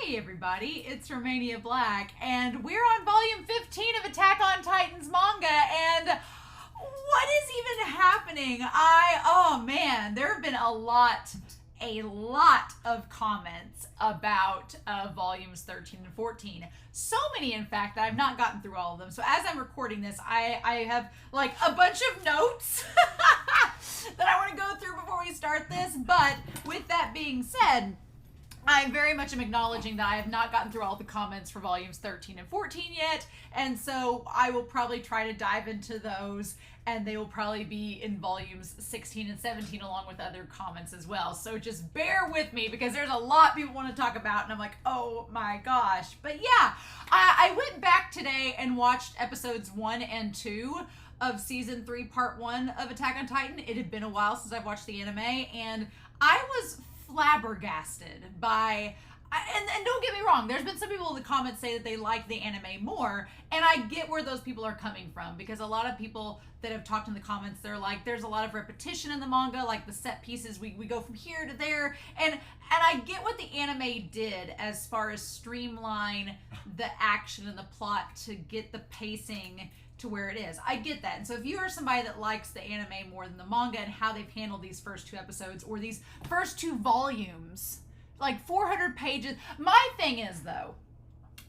Hey everybody, it's Romania Black, and we're on volume 15 of Attack on Titan's manga, and what is even happening? Oh man, there have been a lot of comments about volumes 13 and 14. So many, in fact, that I've not gotten through all of them. So as I'm recording this, I have like a bunch of notes that I want to go through before we start this. But with that being said, I very much am acknowledging that I have not gotten through all the comments for volumes 13 and 14 yet, and so I will probably try to dive into those, and they will probably be in volumes 16 and 17 along with other comments as well. So just bear with me because there's a lot people want to talk about, and I'm like, oh my gosh. But yeah, I went back today and watched episodes 1 and 2 of season 3, part 1 of Attack on Titan. It had been a while since I've watched the anime, and I was flabbergasted by, and don't get me wrong, there's been some people in the comments say that they like the anime more, and I get where those people are coming from, because a lot of people that have talked in the comments, they're like, there's a lot of repetition in the manga, like the set pieces, we go from here to there, and I get what the anime did as far as streamline the action and the plot to get the pacing to where it is. I get that. And so if you are somebody that likes the anime more than the manga and how they've handled these first 2 episodes or these first 2 volumes, like 400 pages. My thing is, though,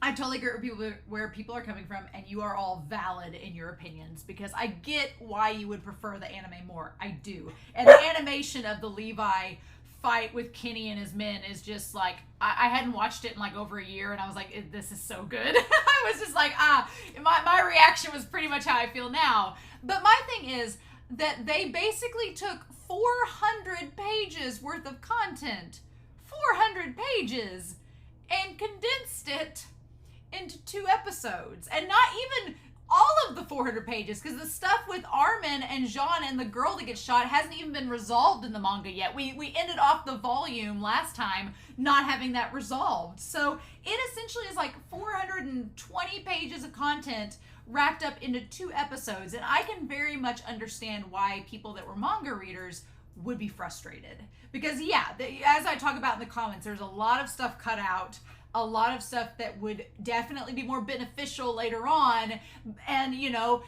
I totally agree with where people are coming from, and you are all valid in your opinions, because I get why you would prefer the anime more. I do. And the animation of the Levi fight with Kenny and his men is just like, I hadn't watched it in like over a year, and I was like, this is so good. I was just like, my reaction was pretty much how I feel now. But my thing is that they basically took 400 pages worth of content, 400 pages, and condensed it into 2 episodes. And not even all of the 400 pages, because the stuff with Armin and Jean and the girl that gets shot hasn't even been resolved in the manga yet. We ended off the volume last time not having that resolved. So it essentially is like 420 pages of content wrapped up into 2 episodes. And I can very much understand why people that were manga readers would be frustrated. Because yeah, as I talk about in the comments, there's a lot of stuff cut out, a lot of stuff that would definitely be more beneficial later on. And, you know,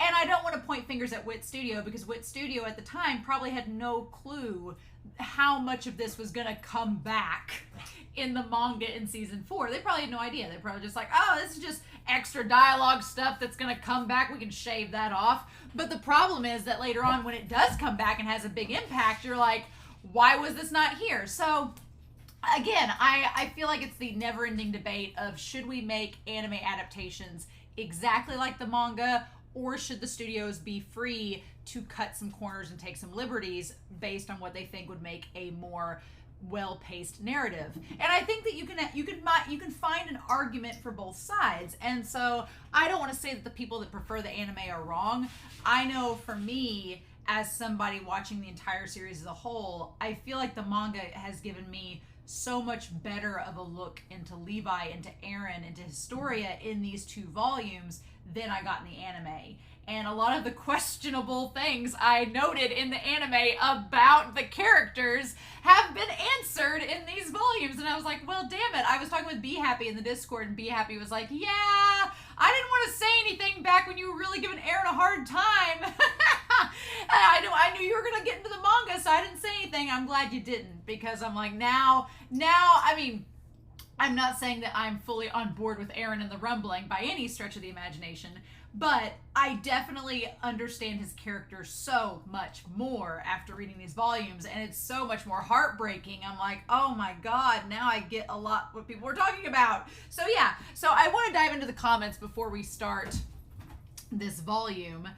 and I don't want to point fingers at Wit Studio, because Wit Studio at the time probably had no clue how much of this was going to come back in the manga in season 4. They probably had no idea. They're probably just like, oh, this is just extra dialogue stuff that's going to come back. We can shave that off. But the problem is that later on, when it does come back and has a big impact, you're like, why was this not here? So again, I feel like it's the never-ending debate of, should we make anime adaptations exactly like the manga, or should the studios be free to cut some corners and take some liberties based on what they think would make a more well-paced narrative? And I think that you can find an argument for both sides. And so I don't want to say that the people that prefer the anime are wrong. I know for me, as somebody watching the entire series as a whole, I feel like the manga has given me so much better of a look into Levi, into Eren, into Historia in these 2 volumes than I got in the anime. And a lot of the questionable things I noted in the anime about the characters have been answered in these volumes. And I was like, well, damn it. I was talking with Be Happy in the Discord, and Be Happy was like, yeah, I didn't want to say anything back when you were really giving Eren a hard time. I knew you were going to get into the manga, so I didn't say anything. I'm glad you didn't, because I'm like, now, I mean, I'm not saying that I'm fully on board with Eren and the rumbling by any stretch of the imagination, but I definitely understand his character so much more after reading these volumes, and it's so much more heartbreaking. I'm like, oh my god, now I get a lot what people are talking about. So yeah, so I want to dive into the comments before we start this volume.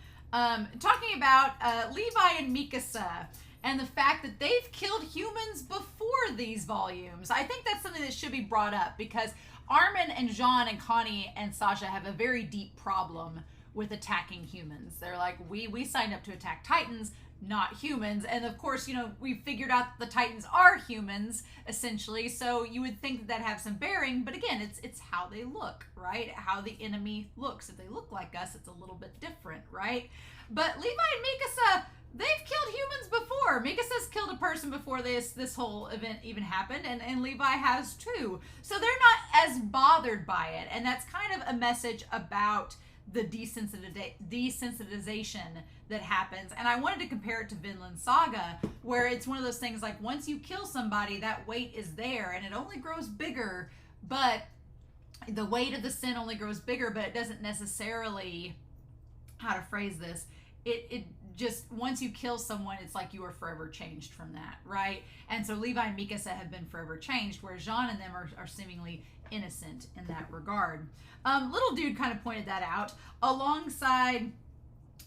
Talking about Levi and Mikasa, and the fact that they've killed humans before these volumes. I think that's something that should be brought up, because Armin and Jean and Connie and Sasha have a very deep problem with attacking humans. They're like, we signed up to attack Titans, not humans. And of course, you know, we figured out that the Titans are humans, essentially. So you would think that that'd have some bearing. But again, it's how they look, right? How the enemy looks. If they look like us, it's a little bit different, right? But Levi and Mikasa, they've killed humans before. Mikasa's killed a person before this whole event even happened, and Levi has too. So they're not as bothered by it, and that's kind of a message about the desensitization that happens. And I wanted to compare it to Vinland Saga, where it's one of those things like once you kill somebody, that weight is there, and it only grows bigger, but the weight of the sin only grows bigger, but it doesn't necessarily, how to phrase this, it just, once you kill someone, it's like you are forever changed from that, right? And so Levi and Mikasa have been forever changed, whereas Jean and them are seemingly innocent in that regard. Little Dude kind of pointed that out alongside,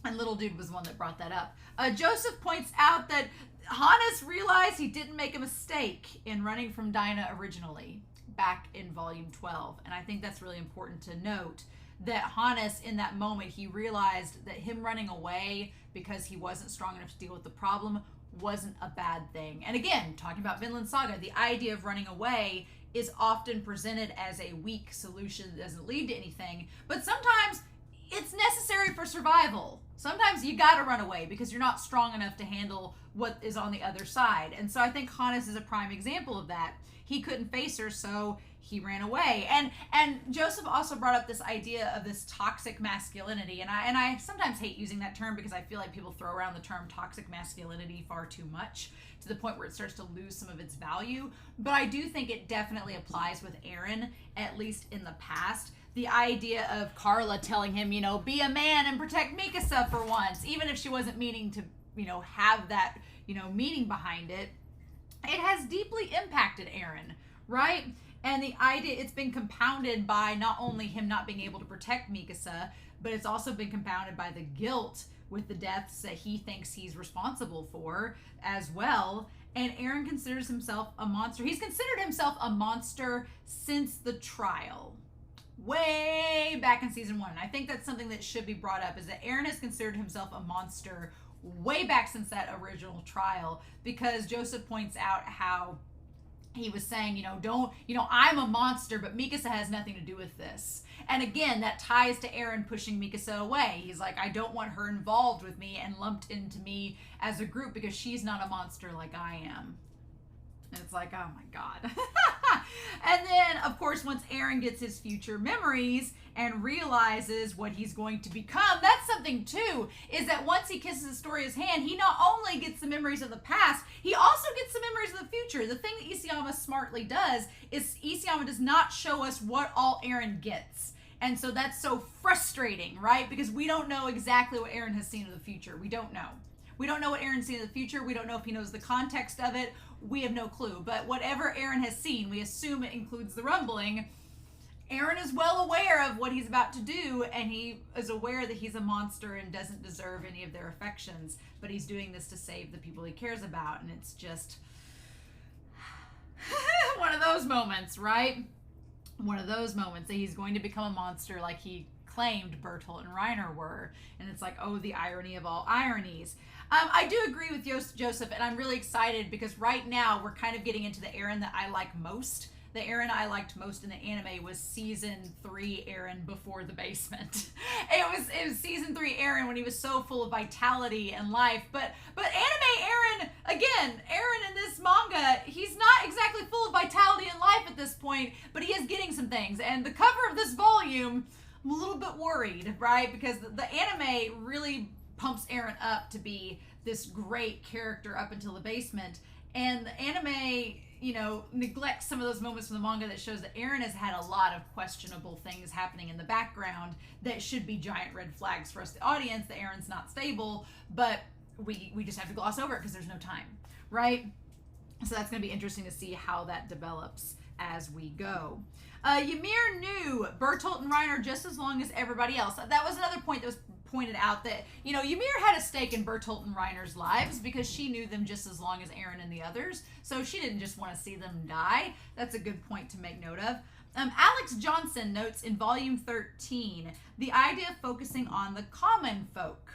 and Little Dude was one that brought that up. Joseph points out that Hannes realized he didn't make a mistake in running from Dinah originally back in volume 12. And I think that's really important to note, that Hannes, in that moment, he realized that him running away because he wasn't strong enough to deal with the problem wasn't a bad thing. And again, talking about Vinland Saga, the idea of running away is often presented as a weak solution that doesn't lead to anything, but sometimes it's necessary for survival. Sometimes you gotta run away because you're not strong enough to handle what is on the other side. And so I think Hannes is a prime example of that. He couldn't face her, so he ran away. And Joseph also brought up this idea of this toxic masculinity, and I sometimes hate using that term because I feel like people throw around the term toxic masculinity far too much, to the point where it starts to lose some of its value. But I do think it definitely applies with Eren, at least in the past. The idea of Carla telling him, you know, be a man and protect Mikasa for once, even if she wasn't meaning to, you know, have that, you know, meaning behind it. It has deeply impacted Eren, right? And the idea, it's been compounded by not only him not being able to protect Mikasa, but it's also been compounded by the guilt with the deaths that he thinks he's responsible for as well. And Eren considers himself a monster. He's considered himself a monster since the trial, way back in season 1. And I think that's something that should be brought up, is that Eren has considered himself a monster way back since that original trial, because Joseph points out how he was saying, I'm a monster, but Mikasa has nothing to do with this. And again, that ties to Eren pushing Mikasa away. He's like, I don't want her involved with me and lumped into me as a group because she's not a monster like I am. And it's like, oh my God. And then, of course, once Eren gets his future memories and realizes what he's going to become, that's something too, is that once he kisses Astoria's hand, he not only gets the memories of the past, he also gets the memories of the future. The thing that Isayama smartly does is Isayama does not show us what all Eren gets. And so that's so frustrating, right? Because we don't know exactly what Eren has seen of the future. We don't know. We don't know what Eren's seen in the future. We don't know if he knows the context of it. We have no clue. But whatever Eren has seen, we assume it includes the rumbling. Eren is well aware of what he's about to do, and he is aware that he's a monster and doesn't deserve any of their affections. But he's doing this to save the people he cares about, and it's just one of those moments, right? One of those moments that he's going to become a monster like he claimed Bertolt and Reiner were. And it's like, oh, the irony of all ironies. I do agree with Joseph, and I'm really excited because right now we're kind of getting into the Eren that I like most. The Eren I liked most in the anime was season 3 Eren before the basement. It was season 3 Eren when he was so full of vitality and life. But anime Eren, again, Eren in this manga, he's not exactly full of vitality and life at this point, but he is getting some things. And the cover of this volume, I'm a little bit worried, right? Because the anime really pumps Eren up to be this great character up until the basement. And the anime, neglects some of those moments from the manga that shows that Eren has had a lot of questionable things happening in the background that should be giant red flags for us, the audience, that Eren's not stable, but we just have to gloss over it because there's no time, right? So that's going to be interesting to see how that develops as we go. Ymir knew Bertolt and Reiner just as long as everybody else. That was another point that was pointed out, that, Ymir had a stake in Bertolt and Reiner's lives because she knew them just as long as Eren and the others. So she didn't just want to see them die. That's a good point to make note of. Alex Johnson notes in volume 13 the idea of focusing on the common folk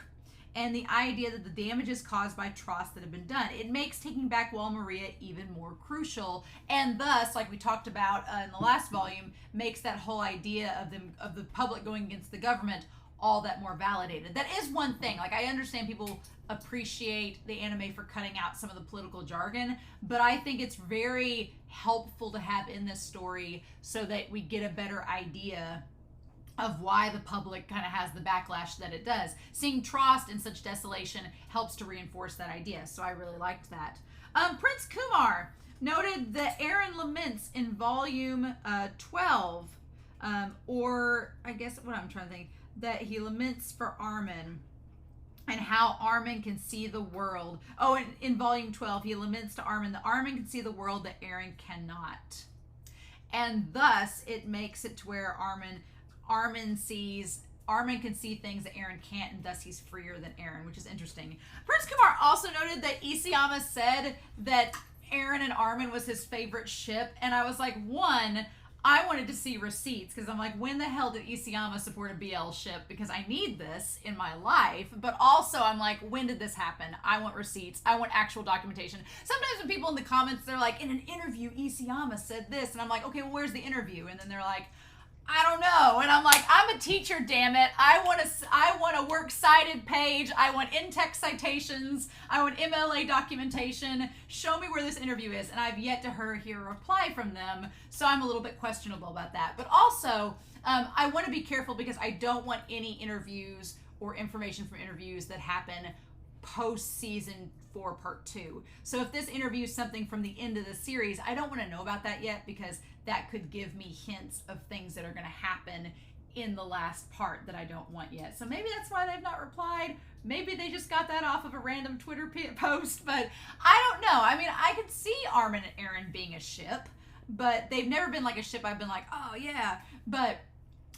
and the idea that the damages caused by Trost that have been done. It makes taking back Wall Maria even more crucial, and thus, like we talked about in the last volume, makes that whole idea of the public going against the government all that more validated. That is one thing. Like, I understand people appreciate the anime for cutting out some of the political jargon, but I think it's very helpful to have in this story so that we get a better idea of why the public kind of has the backlash that it does. Seeing Trost in such desolation helps to reinforce that idea, so I really liked that. Prince Kumar noted that Eren laments in volume 12, or I guess what I'm trying to think, that he laments for Armin and how Armin can see the world. Oh, in volume 12, he laments to Armin that Armin can see the world that Eren cannot. And thus, it makes it to where Armin can see things that Eren can't, and thus he's freer than Eren, which is interesting. Prince Kumar also noted that Isayama said that Eren and Armin was his favorite ship, and I was like, one, I wanted to see receipts, because I'm like, when the hell did Isayama support a BL ship? Because I need this in my life. But also, I'm like, when did this happen? I want receipts. I want actual documentation. Sometimes when people in the comments, they're like, in an interview, Isayama said this. And I'm like, okay, well, where's the interview? And then they're like, I don't know. And I'm like, I'm a teacher, damn it. I want a works cited page. I want in-text citations. I want MLA documentation. Show me where this interview is. And I've yet to hear a reply from them. So I'm a little bit questionable about that. But also, I want to be careful because I don't want any interviews or information from interviews that happen post season 4 part 2. So if this interview is something from the end of the series, I don't want to know about that yet, because that could give me hints of things that are going to happen in the last part that I don't want yet. So maybe that's why they've not replied. Maybe they just got that off of a random Twitter post, but I don't know. I mean, I could see Armin and Eren being a ship, but they've never been like a ship I've been like, oh yeah, but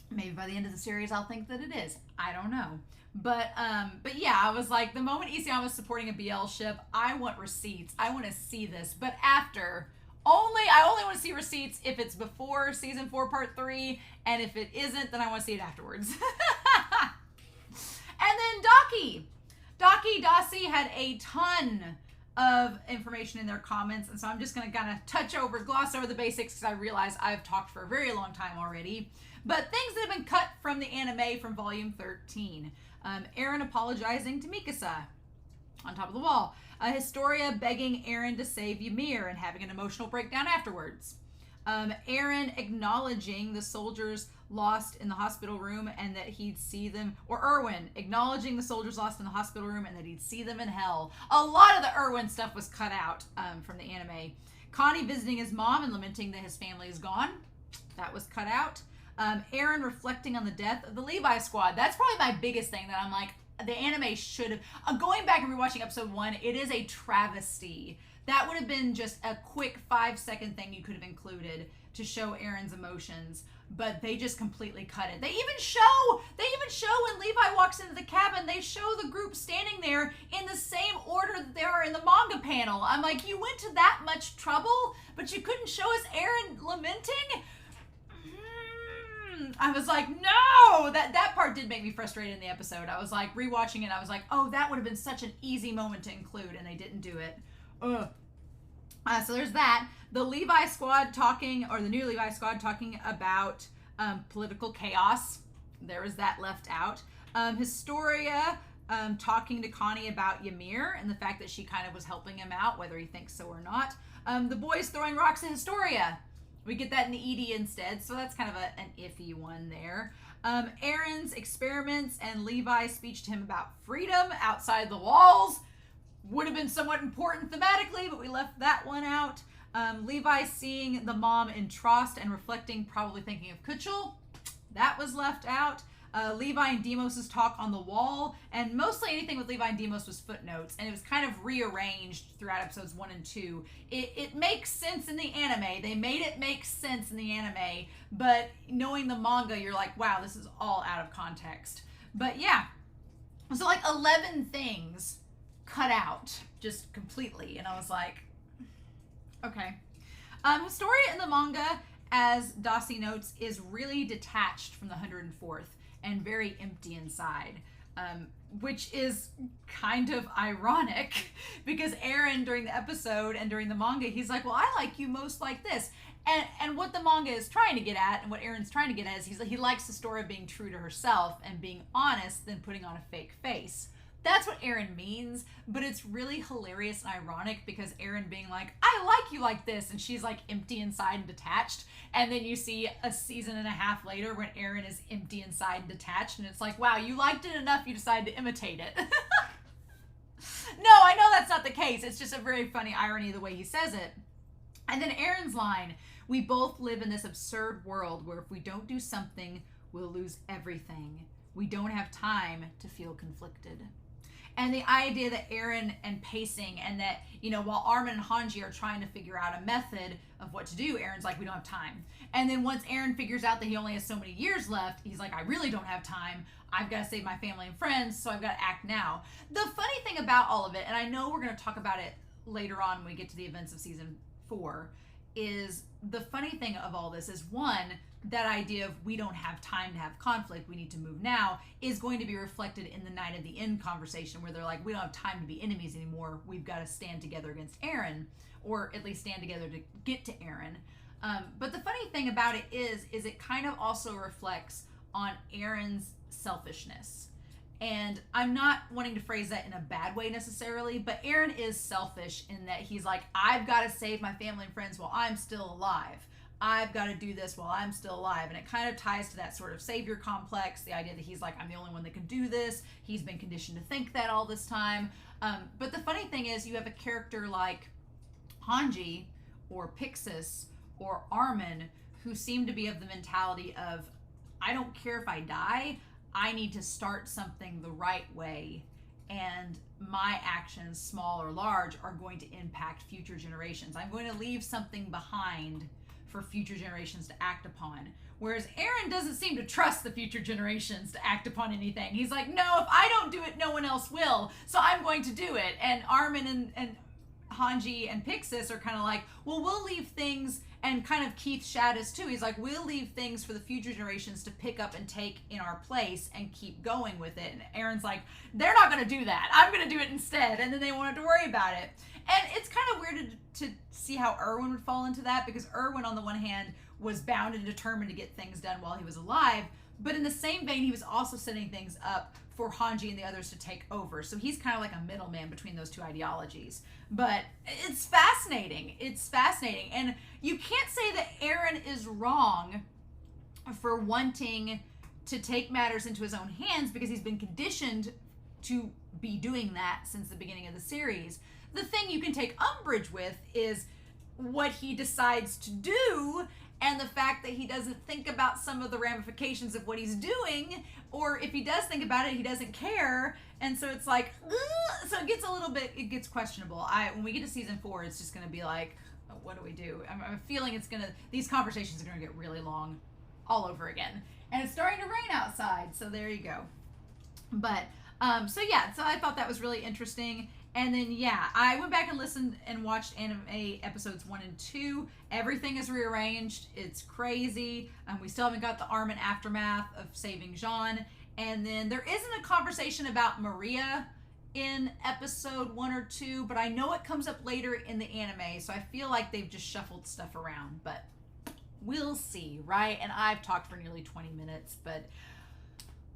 maybe by the end of the series I'll think that it is. I don't know. But yeah, I was like, the moment Isayama was supporting a BL ship, I want receipts. I want to see this. But after, I only want to see receipts if it's before season 4 part 3, and if it isn't, then I want to see it afterwards. And then Dossie had a ton of information in their comments, and so I'm just going to kind of gloss over the basics, because I realize I've talked for a very long time already. But things that have been cut from the anime from volume 13. Eren apologizing to Mikasa on top of the wall. Historia begging Eren to save Ymir and having an emotional breakdown afterwards. Eren acknowledging the soldiers lost in the hospital room and that he'd see them, or Erwin acknowledging the soldiers lost in the hospital room and that he'd see them in hell. A lot of the Erwin stuff was cut out from the anime. Connie visiting his mom and lamenting that his family is gone. That was cut out. Eren reflecting on the death of the Levi squad. That's probably my biggest thing that I'm like, the anime should have, going back and rewatching episode 1, it is a travesty. That would have been just a quick 5-second thing you could have included to show Eren's emotions, but they just completely cut it. They even show when Levi walks into the cabin, they show the group standing there in the same order that they are in the manga panel. I'm like, you went to that much trouble, but you couldn't show us Eren lamenting? I was like, no! That part did make me frustrated in the episode. I was like, rewatching it, I was like, oh, that would have been such an easy moment to include, and they didn't do it. Ugh. So there's that. The Levi squad talking, or the new Levi squad talking about political chaos. There was that left out. Historia talking to Connie about Ymir and the fact that she kind of was helping him out, whether he thinks so or not. The boys throwing rocks at Historia. We get that in the ED instead, so that's kind of an iffy one there. Eren's experiments and Levi's speech to him about freedom outside the walls would have been somewhat important thematically, but we left that one out. Levi seeing the mom in Trost and reflecting, probably thinking of Kutchel. That was left out. Levi and Deimos' talk on the wall, and mostly anything with Levi and Deimos was footnotes, and it was kind of rearranged throughout episodes 1 and 2. It makes sense in the anime. They made it make sense in the anime, but knowing the manga, you're like, wow, this is all out of context. But yeah, so like 11 things cut out just completely, and I was like, okay. Historia in the manga, as Dossie notes, is really detached from the 104th and very empty inside, which is kind of ironic because Eren, during the episode and during the manga, he's like, well, I like you most like this. And what the manga is trying to get at, and what Eren's trying to get at, is he likes the story of being true to herself and being honest than putting on a fake face. That's what Eren means, but it's really hilarious and ironic because Eren being like, I like you like this, and she's like empty inside and detached, and then you see a season and a half later when Eren is empty inside and detached, and it's like, wow, you liked it enough you decided to imitate it. No, I know that's not the case. It's just a very funny irony the way he says it. And then Eren's line, we both live in this absurd world where if we don't do something, we'll lose everything. We don't have time to feel conflicted. And the idea that Eren and pacing, and that, you know, while Armin and Hanji are trying to figure out a method of what to do, Eren's like, we don't have time. And then once Eren figures out that he only has so many years left, he's like, I really don't have time. I've got to save my family and friends, so I've got to act now. The funny thing about all of it, and I know we're going to talk about it later on when we get to the events of season 4, is the funny thing of all this is, one, that idea of we don't have time to have conflict, we need to move now, is going to be reflected in the Night of the End conversation, where they're like, we don't have time to be enemies anymore, we've got to stand together against Eren, or at least stand together to get to Eren. But the funny thing about it is it kind of also reflects on Eren's selfishness. And I'm not wanting to phrase that in a bad way necessarily, but Eren is selfish in that he's like, I've got to save my family and friends while I'm still alive. I've got to do this while I'm still alive. And it kind of ties to that sort of savior complex, the idea that he's like, I'm the only one that can do this. He's been conditioned to think that all this time. But the funny thing is, you have a character like Hanji or Pixis or Armin who seem to be of the mentality of, I don't care if I die, I need to start something the right way, and my actions, small or large, are going to impact future generations. I'm going to leave something behind for future generations to act upon. Whereas Eren doesn't seem to trust the future generations to act upon anything. He's like, no, if I don't do it, no one else will, so I'm going to do it. And Armin and Hanji and Pixis are kind of like, well, we'll leave things, and kind of Keith Shaddis too. He's like, we'll leave things for the future generations to pick up and take in our place and keep going with it. And Eren's like, they're not going to do that. I'm going to do it instead. And then they won't have to worry about it. And it's kind of weird to see how Erwin would fall into that, because Erwin, on the one hand, was bound and determined to get things done while he was alive. But in the same vein, he was also setting things up for Hanji and the others to take over. So he's kind of like a middleman between those two ideologies. But it's fascinating. It's fascinating. And you can't say that Eren is wrong for wanting to take matters into his own hands, because he's been conditioned to be doing that since the beginning of the series. The thing you can take umbrage with is what he decides to do, and the fact that he doesn't think about some of the ramifications of what he's doing, or if he does think about it, he doesn't care. And so it's like, ugh! So it gets a little bit, it gets questionable. When we get to season 4, it's just going to be like, oh, what do we do? I'm feeling these conversations are going to get really long all over again. And it's starting to rain outside, so there you go. But, so I thought that was really interesting. And then, I went back and listened and watched anime episodes 1 and 2. Everything is rearranged. It's crazy. We still haven't got the Armin aftermath of saving Jean. And then there isn't a conversation about Maria in episode 1 or 2, but I know it comes up later in the anime, so I feel like they've just shuffled stuff around. But we'll see, right? And I've talked for nearly 20 minutes, but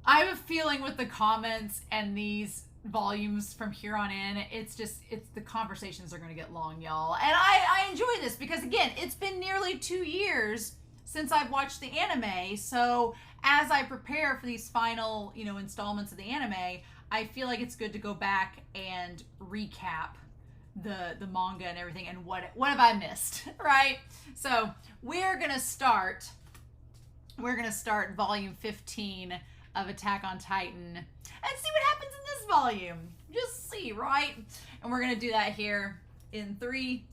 I have a feeling with the comments and these volumes from here on in, it's the conversations are going to get long, y'all. And I enjoy this because, again, it's been nearly 2 years since I've watched the anime. So as I prepare for these final, installments of the anime, I feel like it's good to go back and recap the manga and everything, and what have I missed, right? So we're gonna start volume 15 of Attack on Titan and see what happens in this volume. Just see, right? And we're gonna do that here in 3,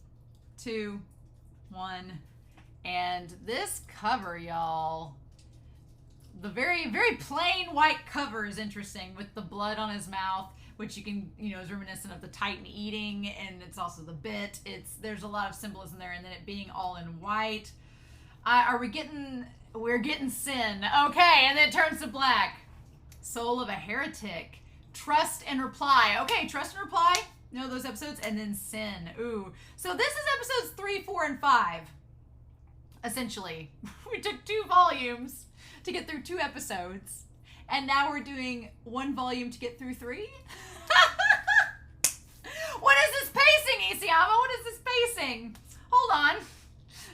2, 1. And this cover, y'all, the very, very plain white cover is interesting, with the blood on his mouth, which you can, is reminiscent of the Titan eating, and it's also the bit. There's a lot of symbolism there, and then it being all in white. We're getting sin. Okay, and then it turns to black. Soul of a heretic. Trust and reply. Okay, trust and reply. Those episodes. And then sin. Ooh. So this is episodes 3, 4, and 5. Essentially, we took 2 volumes to get through 2 episodes. And now we're doing 1 volume to get through 3? What is this pacing, Isayama? What is this pacing? Hold on.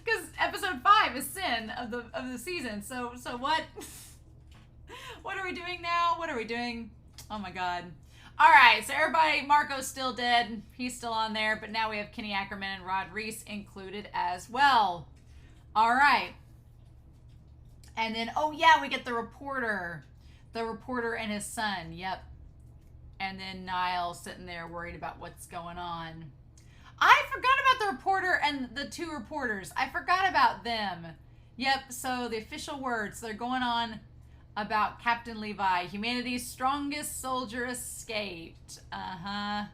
Because episode 5 is Sin of the season. So what? What are we doing now? What are we doing? Oh my god. Alright, so everybody, Marco's still dead. He's still on there. But now we have Kenny Ackerman and Rod Reese included as well. Alright. And then, oh yeah, we get the reporter. The reporter and his son. Yep. And then Niall sitting there worried about what's going on. I forgot about the reporter and the 2 reporters. I forgot about them. Yep, so the official words. They're going on about Captain Levi. Humanity's strongest soldier escaped. Uh-huh.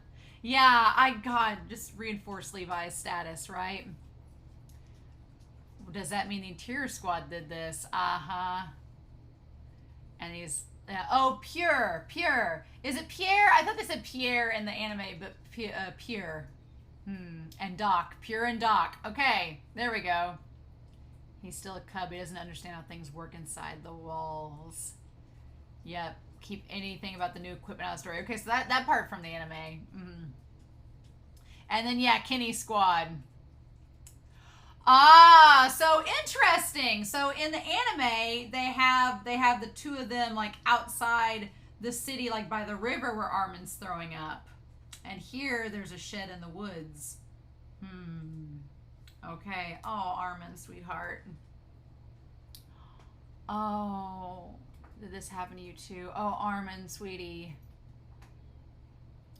Yeah, God, just reinforce Levi's status, right? Does that mean the Interior Squad did this? Uh-huh. And he's... oh, Pure. Is it Pierre? I thought they said Pierre in the anime, but Pure. And Doc. Pure and Doc. Okay, there we go. He's still a cub. He doesn't understand how things work inside the walls. Yep. Keep anything about the new equipment out of the story. Okay, so that part from the anime. And then, yeah, Kenny Squad. Ah, so interesting. So in the anime, they have the 2 of them like outside the city, like by the river where Armin's throwing up. And here there's a shed in the woods. Okay. Oh, Armin, sweetheart. Oh, did this happen to you too? Oh, Armin, sweetie.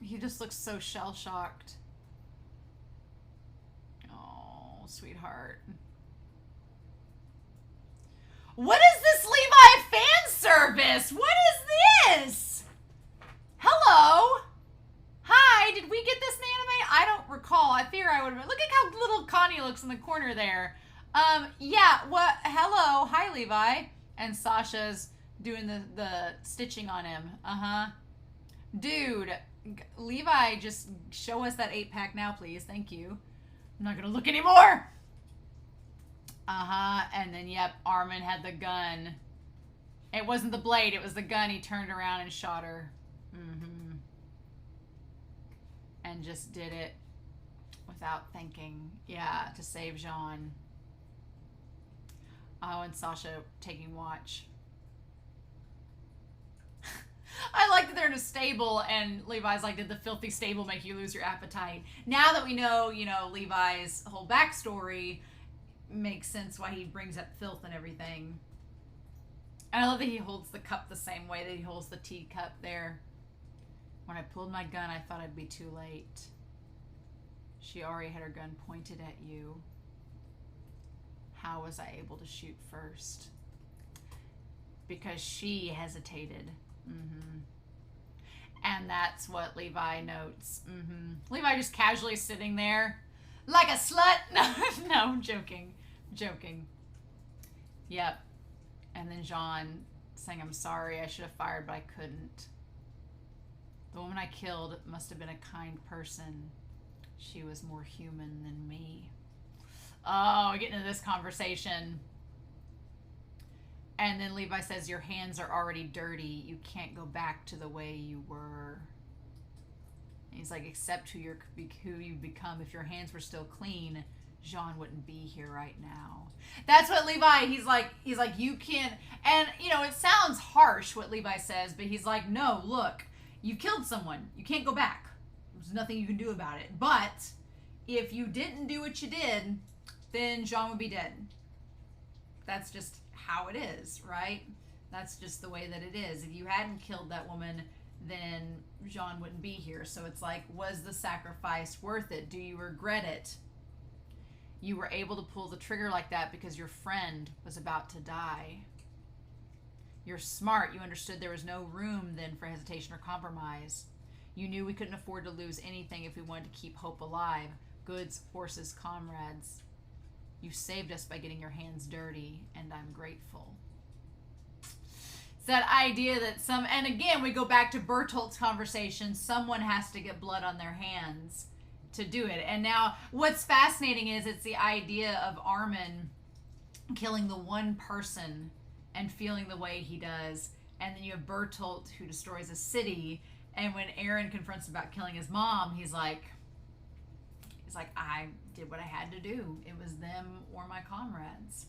He just looks so shell-shocked. Sweetheart. What is this Levi fan service? What is this? Hello? Hi, did we get this in anime? I don't recall. I fear I would have. Look at how little Connie looks in the corner there. Yeah, what? Hello. Hi, Levi. And Sasha's doing the stitching on him. Uh-huh. Dude, Levi, just show us that 8-pack now, please. Thank you. I'm not gonna look anymore. Uh-huh. And then, yep, Armin had the gun. It wasn't the blade, it was the gun. He turned around and shot her. And just did it without thinking. Yeah, to save Jean. Oh, and Sasha taking watch. I like that they're in a stable, and Levi's like, did the filthy stable make you lose your appetite? Now that we know, you know, Levi's whole backstory, makes sense why he brings up filth and everything. And I love that he holds the cup the same way that he holds the teacup there. When I pulled my gun, I thought I'd be too late. She already had her gun pointed at you. How was I able to shoot first? Because she hesitated. And that's what Levi notes. Levi just casually sitting there like a slut. No, I'm joking. Yep. And then Jean saying, I'm sorry, I should have fired, but I couldn't. The woman I killed must have been a kind person. She was more human than me. Oh, getting into this conversation. And then Levi says, your hands are already dirty. You can't go back to the way you were. And he's like, accept who you've become. If your hands were still clean, Jean wouldn't be here right now. That's what Levi, he's like, you can't, and you know, it sounds harsh what Levi says, but he's like, no, look, you killed someone. You can't go back. There's nothing you can do about it. But if you didn't do what you did, then Jean would be dead. That's just how it is, right? That's just the way that it is. If you hadn't killed that woman, then Jean wouldn't be here. So it's like, was the sacrifice worth it? Do you regret it? You were able to pull the trigger like that because your friend was about to die. You're smart. You understood there was no room then for hesitation or compromise. You knew we couldn't afford to lose anything if we wanted to keep hope alive. Goods, horses, comrades. You saved us by getting your hands dirty, and I'm grateful. It's that idea that and again, we go back to Bertolt's conversation, someone has to get blood on their hands to do it. And now, what's fascinating is it's the idea of Armin killing the one person and feeling the way he does. And then you have Bertolt, who destroys a city. And when Eren confronts him about killing his mom, he's like, I did what I had to do. It was them or my comrades.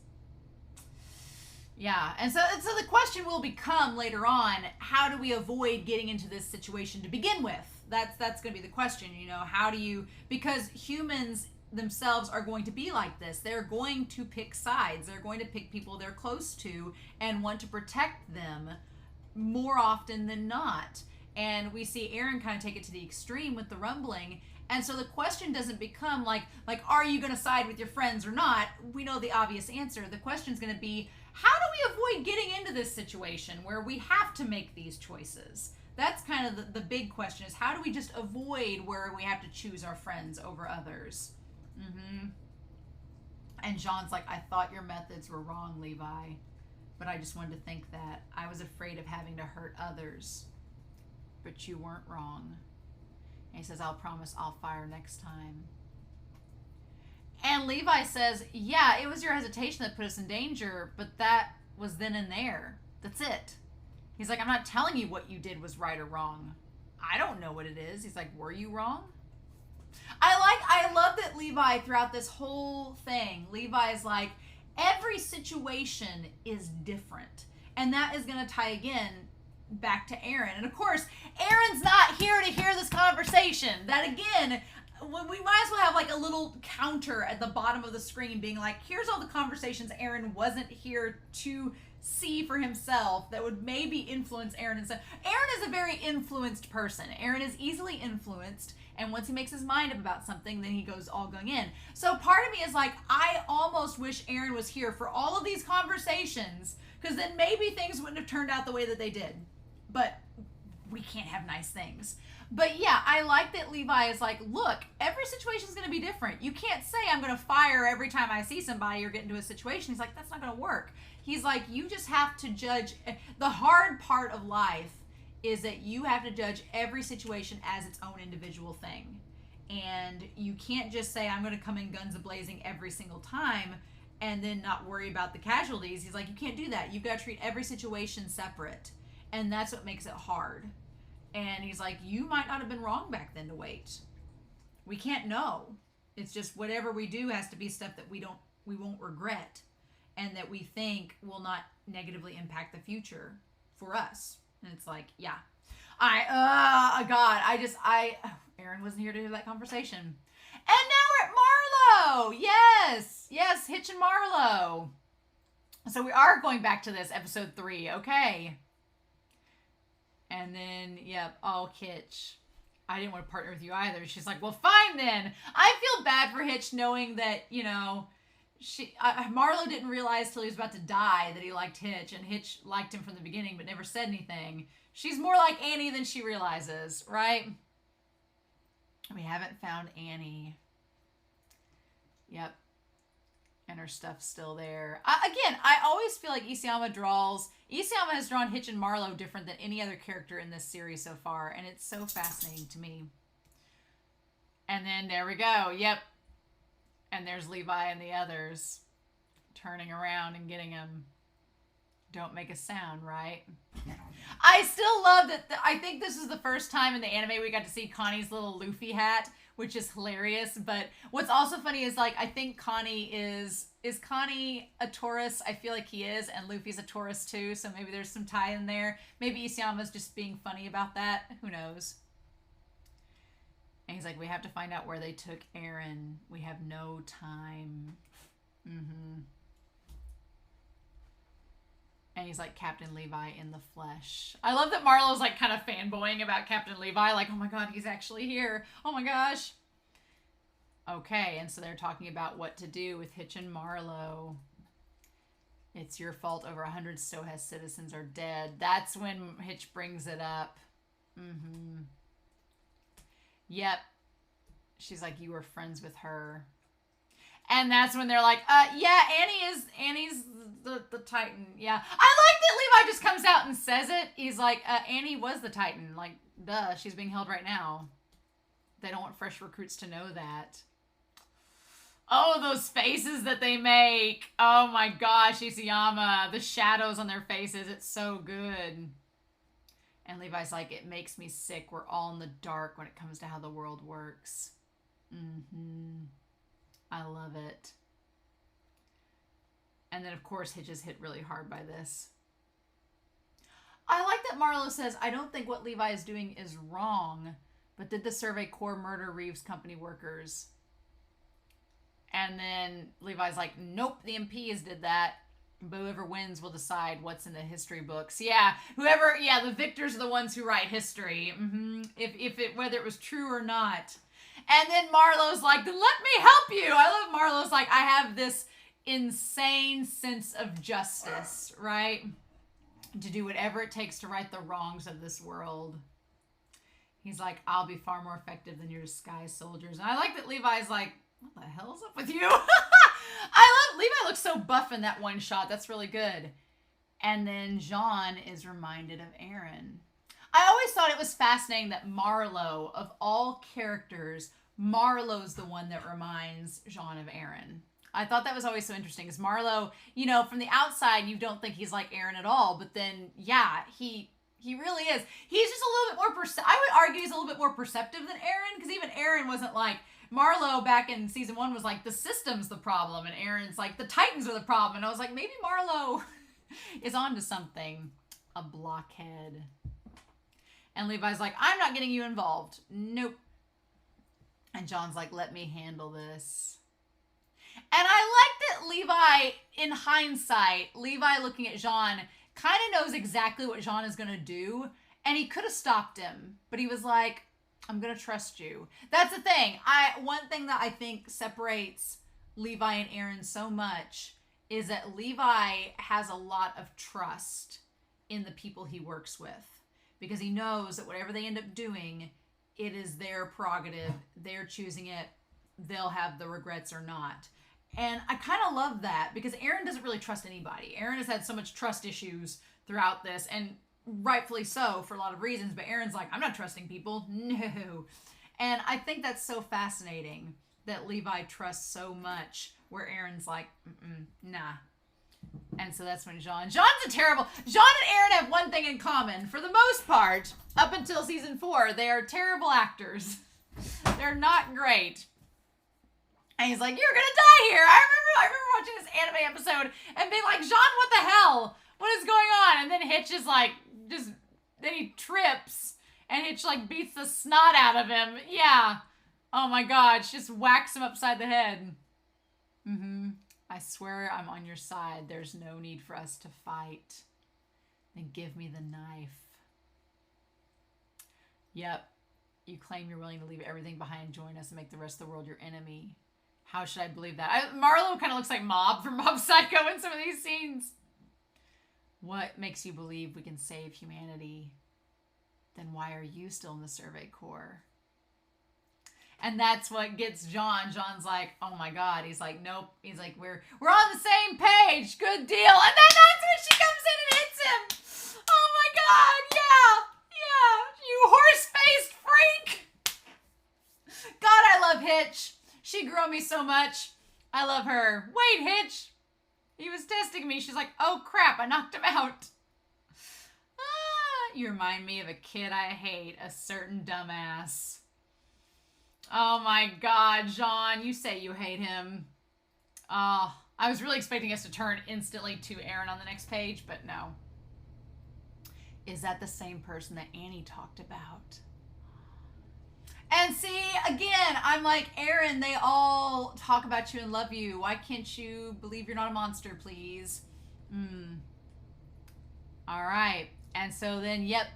Yeah, and so the question will become later on, how do we avoid getting into this situation to begin with? That's going to be the question, you know, how do you, because humans themselves are going to be like this. They're going to pick sides. They're going to pick people they're close to and want to protect them more often than not. And we see Eren kind of take it to the extreme with the rumbling. And so the question doesn't become like are you going to side with your friends or not? We know the obvious answer. The question is going to be, how do we avoid getting into this situation where we have to make these choices? That's kind of the big question, is how do we just avoid where we have to choose our friends over others? And Jean's like, I thought your methods were wrong, Levi, but I just wanted to think that. I was afraid of having to hurt others, but you weren't wrong. And he says, I'll promise I'll fire next time. And Levi says, yeah, it was your hesitation that put us in danger, but that was then and there. That's it. He's like, I'm not telling you what you did was right or wrong. I don't know what it is. He's like, were you wrong? I love that Levi, throughout this whole thing, Levi's like, every situation is different. And that is going to tie again back to Eren. And of course, Eren's not here to hear this conversation. That again, we might as well have like a little counter at the bottom of the screen being like, here's all the conversations Eren wasn't here to see for himself that would maybe influence Eren. And so Eren is a very influenced person. Eren is easily influenced, and once he makes his mind up about something, then he goes all going in. So part of me is like, I almost wish Eren was here for all of these conversations, because then maybe things wouldn't have turned out the way that they did. But we can't have nice things. But yeah, I like that Levi is like, look, every situation is going to be different. You can't say I'm going to fire every time I see somebody or get into a situation. He's like, that's not going to work. He's like, you just have to judge. The hard part of life is that you have to judge every situation as its own individual thing. And you can't just say, I'm going to come in guns a-blazing every single time and then not worry about the casualties. He's like, you can't do that. You've got to treat every situation separate. And that's what makes it hard. And he's like, you might not have been wrong back then to wait. We can't know. It's just whatever we do has to be stuff that we won't regret and that we think will not negatively impact the future for us. And it's like, yeah. Eren wasn't here to hear that conversation. And now we're at Marlowe. Yes, Hitch and Marlowe. So we are going back to this, episode 3. Okay. And then, yep, Hitch. I didn't want to partner with you either. She's like, well, fine then. I feel bad for Hitch knowing that, you know, Marlowe didn't realize till he was about to die that he liked Hitch, and Hitch liked him from the beginning but never said anything. She's more like Annie than she realizes, right? We haven't found Annie. Yep. And her stuff's still there. Again, I always feel like Isayama has drawn Hitch and Marlowe different than any other character in this series so far, and it's so fascinating to me. And then there we go. Yep. And there's Levi and the others turning around and getting him. Don't make a sound, right? I still love that. I think this is the first time in the anime we got to see Connie's little Luffy hat, which is hilarious. But what's also funny is, like, I think Connie is Connie a Taurus? I feel like he is, and Luffy's a Taurus too. So maybe there's some tie in there. Maybe Isayama's just being funny about that. Who knows? And he's like, we have to find out where they took Eren. We have no time. And he's like, Captain Levi in the flesh. I love that Marlowe's like kind of fanboying about Captain Levi. Like, oh my God, he's actually here. Oh my gosh. Okay, and so they're talking about what to do with Hitch and Marlowe. It's your fault over 100 Stohess citizens are dead. That's when Hitch brings it up. Yep. She's like, you were friends with her. And that's when they're like, yeah, Annie's the Titan. Yeah. I like that Levi just comes out and says it. He's like, Annie was the Titan. Like, duh, she's being held right now. They don't want fresh recruits to know that. Oh, those faces that they make. Oh my gosh, Isayama. The shadows on their faces. It's so good. And Levi's like, it makes me sick. We're all in the dark when it comes to how the world works. I love it. And then, of course, Hitch is hit really hard by this. I like that Marlo says, I don't think what Levi is doing is wrong, but did the Survey Corps murder Reeves Company workers? And then Levi's like, nope, the MPs did that. But whoever wins will decide what's in the history books. Yeah, the victors are the ones who write history. Whether it was true or not. And then Marlo's like, then let me help you. I love Marlo's like, I have this insane sense of justice, right? To do whatever it takes to right the wrongs of this world. He's like, I'll be far more effective than your disguised soldiers. And I like that Levi's like, what the hell's up with you? Levi looks so buff in that one shot. That's really good. And then Jean is reminded of Eren. I always thought it was fascinating that Marlo, of all characters, Marlo's the one that reminds Jean of Eren. I thought that was always so interesting. Because Marlo, from the outside, you don't think he's like Eren at all. But then, yeah, he really is. He's just a little bit more, I would argue he's a little bit more perceptive than Eren. Because even Eren wasn't like, Marlo back in season 1 was like, the system's the problem. And Eren's like, the Titans are the problem. And I was like, maybe Marlo is onto something. A blockhead. And Levi's like, I'm not getting you involved. Nope. And John's like, let me handle this. And I like that Levi, in hindsight, Levi looking at Jean, kind of knows exactly what Jean is going to do. And he could have stopped him. But he was like, I'm going to trust you. That's the thing. One thing that I think separates Levi and Eren so much is that Levi has a lot of trust in the people he works with. Because he knows that whatever they end up doing, it is their prerogative. They're choosing it. They'll have the regrets or not. And I kind of love that because Eren doesn't really trust anybody. Eren has had so much trust issues throughout this, and rightfully so for a lot of reasons, but Eren's like, I'm not trusting people. No. And I think that's so fascinating that Levi trusts so much where Eren's like, nah. And so that's when John's a terrible... Jean and Eren have one thing in common. For the most part, up until season 4, they are terrible actors. They're not great. And he's like, you're gonna die here. I remember watching this anime episode and being like, Jean, what the hell? What is going on? And then Hitch is like, then he trips and Hitch like beats the snot out of him. Yeah. Oh my God. She just whacks him upside the head. I swear I'm on your side. There's no need for us to fight. Then give me the knife. Yep. You claim you're willing to leave everything behind, join us, and make the rest of the world your enemy. How should I believe that? Marlo kind of looks like Mob from Mob Psycho in some of these scenes. What makes you believe we can save humanity? Then why are you still in the Survey Corps? And that's what gets John. John's like, oh my God. He's like, nope. He's like, we're on the same page. Good deal. And then that's when she comes in and hits him. Oh my God. Yeah. You horse-faced freak. God, I love Hitch. She grew on me so much. I love her. Wait, Hitch. He was testing me. She's like, oh crap, I knocked him out. You remind me of a kid I hate, a certain dumbass. Oh my God, Jean, you say you hate him. I was really expecting us to turn instantly to Eren on the next page, but no. Is that the same person that Annie talked about? And see, again, I'm like, Eren, they all talk about you and love you. Why can't you believe you're not a monster, please? All right. And so then, yep,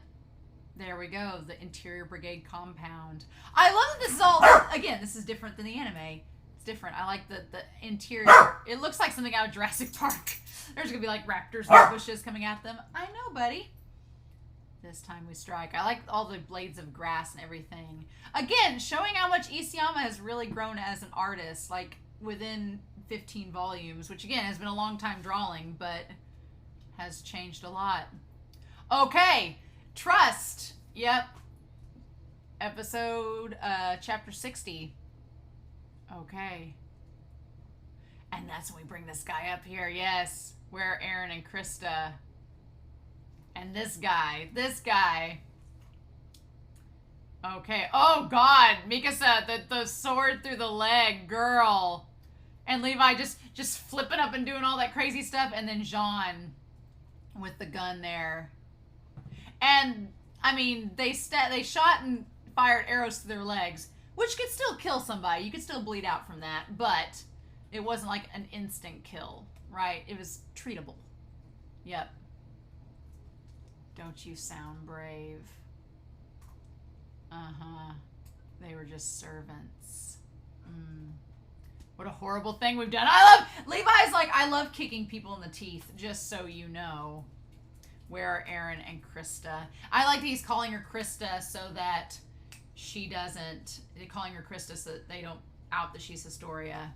there we go. The Interior Brigade compound. I love that this is all, again, this is different than the anime. It's different. I like the interior. It looks like something out of Jurassic Park. There's going to be like raptors and bushes coming at them. I know, buddy. This time we strike. I like all the blades of grass and everything. Again, showing how much Isayama has really grown as an artist, like within 15 volumes, which again has been a long time drawing, but has changed a lot. Okay, Trust. Yep. Episode, chapter 60. Okay. And that's when we bring this guy up here. Yes. Where Eren and Krista. And this guy. This guy. Okay. Oh, God. Mikasa, the sword through the leg. Girl. And Levi just flipping up and doing all that crazy stuff. And then Jean with the gun there. And, I mean, they shot and fired arrows to their legs, which could still kill somebody. You could still bleed out from that, but it wasn't like an instant kill, right? It was treatable. Yep. Don't you sound brave? Uh-huh. They were just servants. What a horrible thing we've done. Levi's like, I love kicking people in the teeth, just so you know. Where are Eren and Krista? I like that he's calling her Krista so that she doesn't, calling her Krista so that they don't out that she's Historia.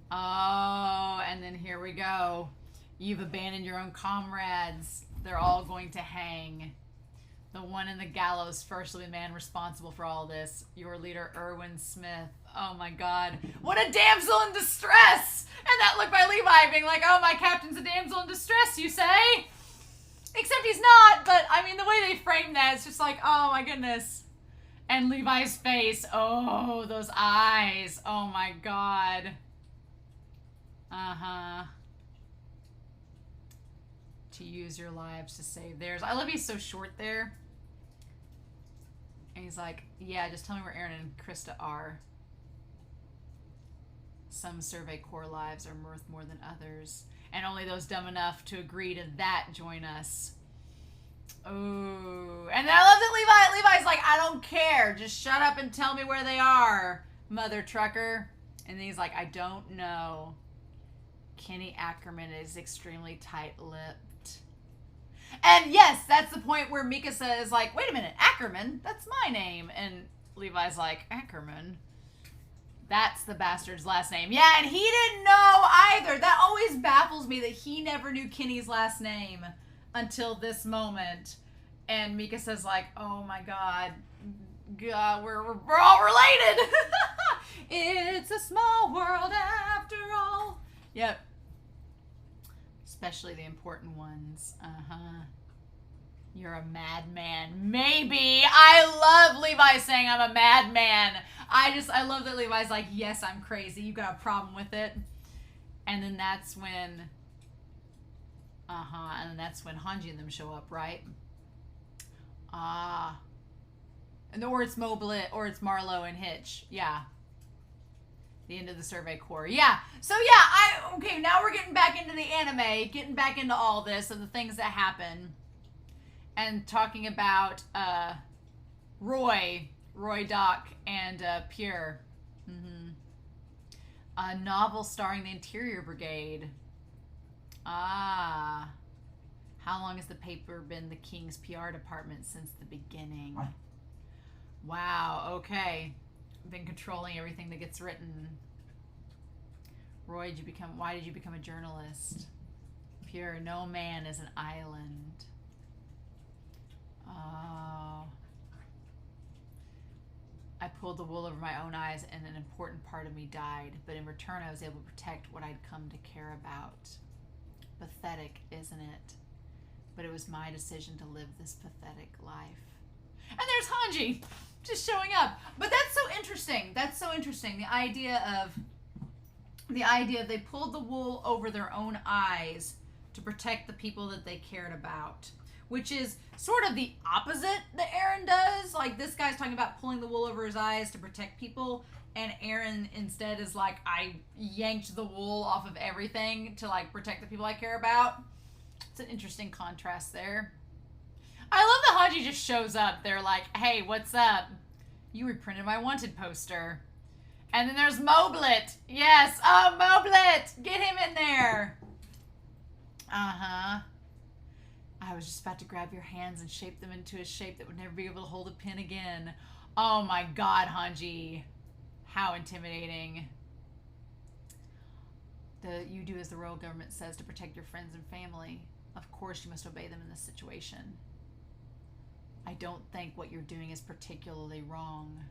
Oh, and then here we go. You've abandoned your own comrades. They're all going to hang. The one in the gallows first will be the man responsible for all this. Your leader, Erwin Smith. Oh my God. What a damsel in distress! And that look by Levi being like, oh, my captain's a damsel in distress, you say? Except he's not, but I mean, the way they frame that, it's just like, oh my goodness. And Levi's face, oh, those eyes. Oh my God. Uh-huh. To use your lives to save theirs. I love he's so short there. And he's like, yeah, just tell me where Eren and Krista are. Some Survey Corps lives are worth more than others. And only those dumb enough to agree to that join us. Ooh. And I love that Levi's like, I don't care. Just shut up and tell me where they are, mother trucker. And then he's like, I don't know. Kenny Ackerman is extremely tight-lipped. And yes, that's the point where Mikasa is like, wait a minute, Ackerman? That's my name. And Levi's like, Ackerman? That's the bastard's last name. Yeah, and he didn't know either. That always baffles me that he never knew Kenny's last name until this moment. And Mikasa's like, oh my God, we're all related. It's a small world after all. Yep. Especially the important ones. Uh-huh. You're a madman. Maybe. I love Levi saying I'm a madman. I love that Levi's like, yes, I'm crazy. You got a problem with it. And then that's when, and then that's when Hanji and them show up, right? Or it's Moblet, or it's Marlowe and Hitch. Yeah. The end of the Survey Corps. Yeah. So yeah, okay, now we're getting back into the anime, getting back into all this of the things that happen. And talking about Roy Doc, and Pure. A novel starring the Interior Brigade. How long has the paper been the King's PR department since the beginning? What? Wow, okay. Been controlling everything that gets written. Roy, why did you become a journalist? Pure, no man is an island. Oh. I pulled the wool over my own eyes and an important part of me died, but in return I was able to protect what I'd come to care about. Pathetic, isn't it? But it was my decision to live this pathetic life. And there's Hanji just showing up. But that's so interesting. That's so interesting. The idea of they pulled the wool over their own eyes to protect the people that they cared about. Which is sort of the opposite that Eren does. Like, this guy's talking about pulling the wool over his eyes to protect people. And Eren instead is like, I yanked the wool off of everything to, like, protect the people I care about. It's an interesting contrast there. I love that Hanji just shows up. They're like, hey, what's up? You reprinted my wanted poster. And then there's Moblet. Yes. Oh, Moblet. Get him in there. Uh-huh. I was just about to grab your hands and shape them into a shape that would never be able to hold a pin again. Oh my God, Hanji. How intimidating. You do as the royal government says to protect your friends and family. Of course you must obey them in this situation. I don't think what you're doing is particularly wrong.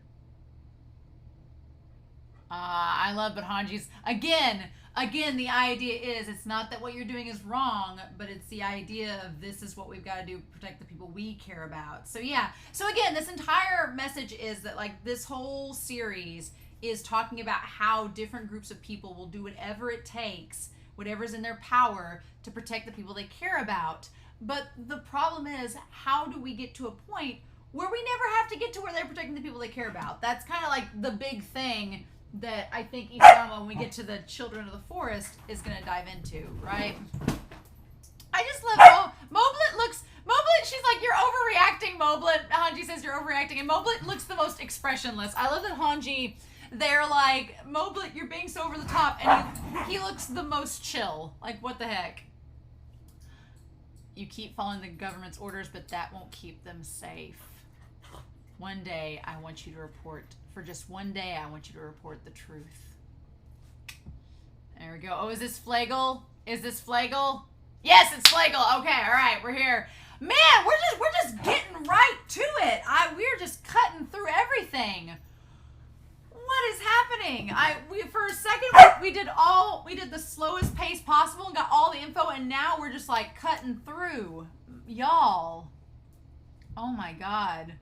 I love, but Hanji's again, the idea is it's not that what you're doing is wrong, but it's the idea of this is what we've got to do to protect the people we care about. So yeah. So again, this entire message is that like this whole series is talking about how different groups of people will do whatever it takes, whatever's in their power to protect the people they care about. But the problem is, how do we get to a point where we never have to get to where they're protecting the people they care about? That's kind of like the big thing that I think Isama, when we get to the Children of the Forest, is going to dive into, right? I just love Moblet, she's like, you're overreacting, Moblet. Hanji says you're overreacting, and Moblet looks the most expressionless. I love that Hanji, they're like, Moblet, you're being so over the top, and he looks the most chill. Like, what the heck? You keep following the government's orders, but that won't keep them safe. One day, I want you to report. For just one day, I want you to report the truth. There we go. Oh, is this Flagel? Is this Flagel? Yes, it's Flagel. Okay, all right, we're here. Man, we're just getting right to it. We're just cutting through everything. What is happening? For a second we did the slowest pace possible and got all the info, and now we're just like cutting through. Y'all. Oh my god.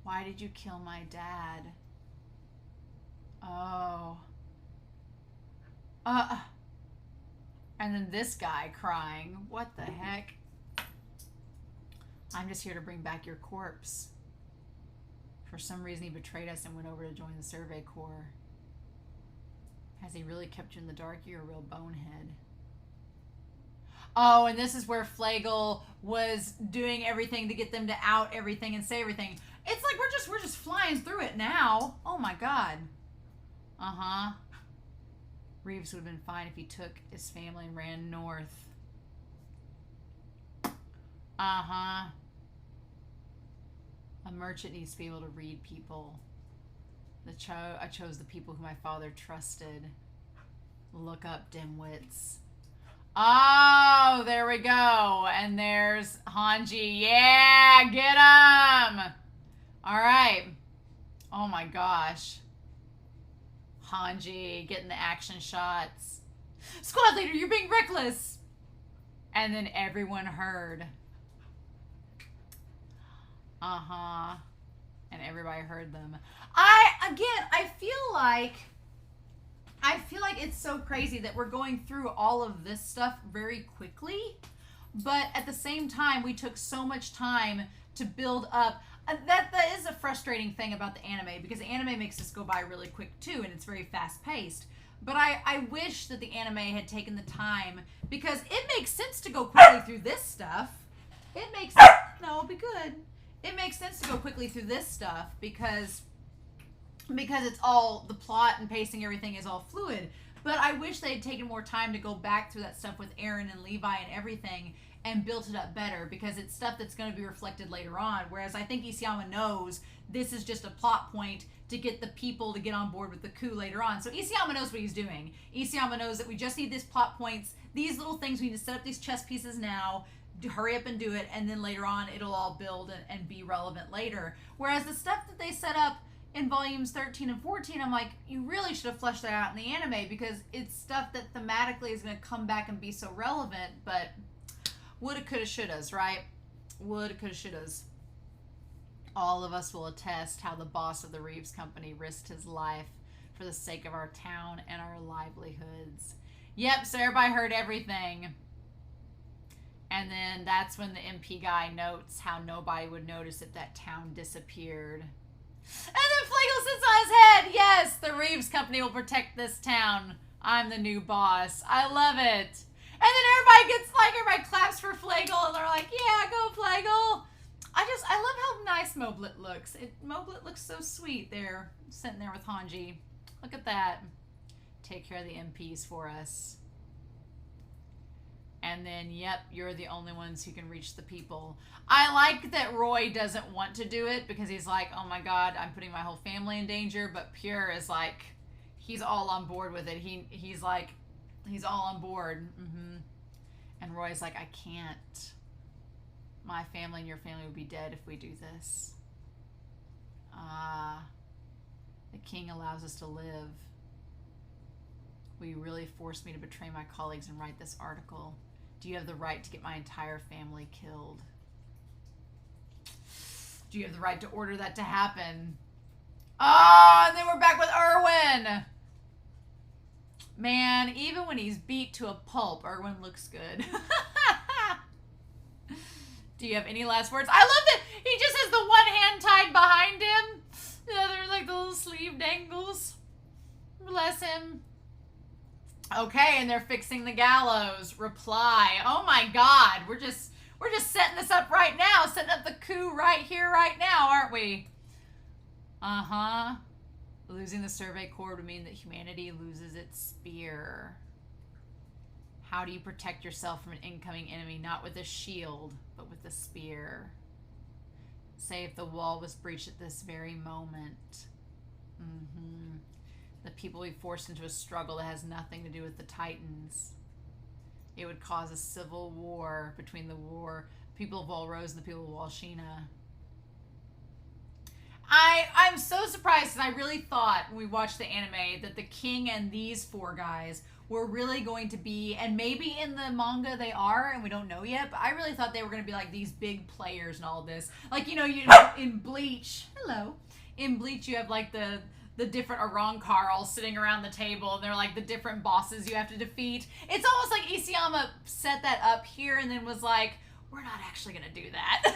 Why did you kill my dad? Oh. And then this guy crying. What the heck? I'm just here to bring back your corpse. For some reason he betrayed us and went over to join the Survey Corps. Has he really kept you in the dark? You're a real bonehead. Oh, and this is where Flagel was doing everything to get them to out everything and say everything. It's like we're just flying through it now. Oh my god. Uh-huh. Reeves would have been fine if he took his family and ran north. Uh-huh. A merchant needs to be able to read people. I chose the people who my father trusted. Look up, dimwits. Oh, there we go. And there's Hanji. Yeah, get him. All right. Oh my gosh. Hanji getting the action shots. Squad leader, you're being reckless. And then everyone heard. Uh-huh. And everybody heard them. I feel like it's so crazy that we're going through all of this stuff very quickly, but at the same time, we took so much time to build up. That is a frustrating thing about the anime, because the anime makes this go by really quick too, and it's very fast-paced. But I wish that the anime had taken the time, because it makes sense to go quickly through this stuff. It makes sense. No, it'll be good. It makes sense to go quickly through this stuff because it's all, the plot and pacing, everything is all fluid. But I wish they had taken more time to go back through that stuff with Eren and Levi and everything and built it up better, because it's stuff that's going to be reflected later on. Whereas I think Isayama knows this is just a plot point to get the people to get on board with the coup later on. So Isayama knows what he's doing. Isayama knows that we just need these plot points, these little things. We need to set up these chess pieces now, hurry up and do it, and then later on it'll all build and be relevant later. Whereas the stuff that they set up in volumes 13 and 14, I'm like, you really should have fleshed that out in the anime, because it's stuff that thematically is going to come back and be so relevant. But woulda, coulda, shouldas, right? Woulda, coulda, shouldas. All of us will attest how the boss of the Reeves Company risked his life for the sake of our town and our livelihoods. Yep, so everybody heard everything. And then that's when the MP guy notes how nobody would notice if that town disappeared. And then Flagel sits on his head. Yes, the Reeves Company will protect this town. I'm the new boss. I love it. And then everybody claps for Flagel, and they're like, yeah, go Flagel. I love how nice Moblet looks. Moblet looks so sweet there, sitting there with Hanji. Look at that. Take care of the MPs for us. And then, yep, you're the only ones who can reach the people. I like that Roy doesn't want to do it, because he's like, oh my god, I'm putting my whole family in danger. But Pure is like, he's all on board with it. He's like, he's all on board. And Roy's like, I can't. My family and your family would be dead if we do this. The king allows us to live. Will you really force me to betray my colleagues and write this article? Do you have the right to get my entire family killed? Do you have the right to order that to happen? Oh, and then we're back with Erwin. Man, even when he's beat to a pulp, Erwin looks good. Do you have any last words? I love that he just has the one hand tied behind him. The other, like, the little sleeve dangles. Bless him. Okay, and they're fixing the gallows. Reply. Oh my God, we're just setting this up right now, setting up the coup right here, right now, aren't we? Uh-huh. Losing the survey corps would mean that humanity loses its spear. How do you protect yourself from an incoming enemy? Not with a shield, but with a spear. Say if the wall was breached at this very moment. The people will be forced into a struggle that has nothing to do with the Titans. It would cause a civil war between the people of Walrose and the people of Walshina. I'm so surprised, because I really thought when we watched the anime that the king and these four guys were really going to be, and maybe in the manga they are, and we don't know yet, but I really thought they were going to be like these big players and all this. Like, you know, in Bleach, in Bleach you have like the different Arrancar all sitting around the table, and they're like the different bosses you have to defeat. It's almost like Isayama set that up here and then was like, we're not actually going to do that.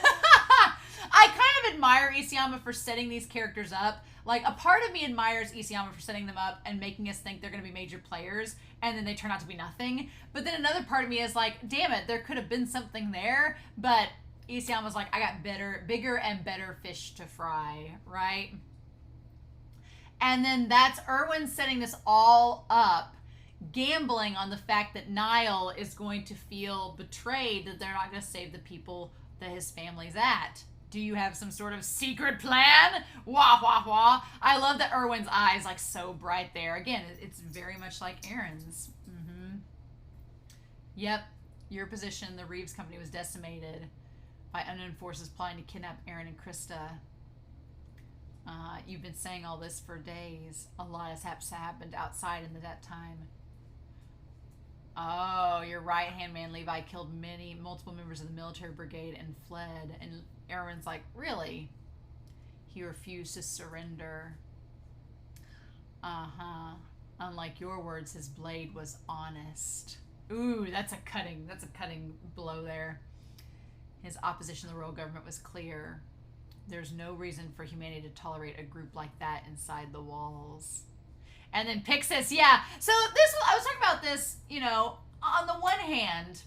I kind of admire Isayama for setting these characters up. Like, a part of me admires Isayama for setting them up and making us think they're going to be major players, and then they turn out to be nothing. But then another part of me is like, damn it, there could have been something there, but Isayama's like, I got bigger and better fish to fry, right? And then that's Erwin setting this all up, gambling on the fact that Niall is going to feel betrayed, that they're not going to save the people that his family's at. Do you have some sort of secret plan? Wah, wah, wah. I love that Erwin's eyes, like, so bright there. Again, it's very much like Eren's. Yep, your position, the Reeves Company, was decimated by unknown forces plotting to kidnap Eren and Krista. You've been saying all this for days. A lot has happened outside in that time. Oh, your right-hand man Levi killed multiple members of the military brigade and fled. And Aaron's like, really? He refused to surrender. Unlike your words, his blade was honest. Ooh, that's a cutting blow there. His opposition to the royal government was clear. There's no reason for humanity to tolerate a group like that inside the walls. And then Pixis, yeah. So I was talking about this, you know, on the one hand,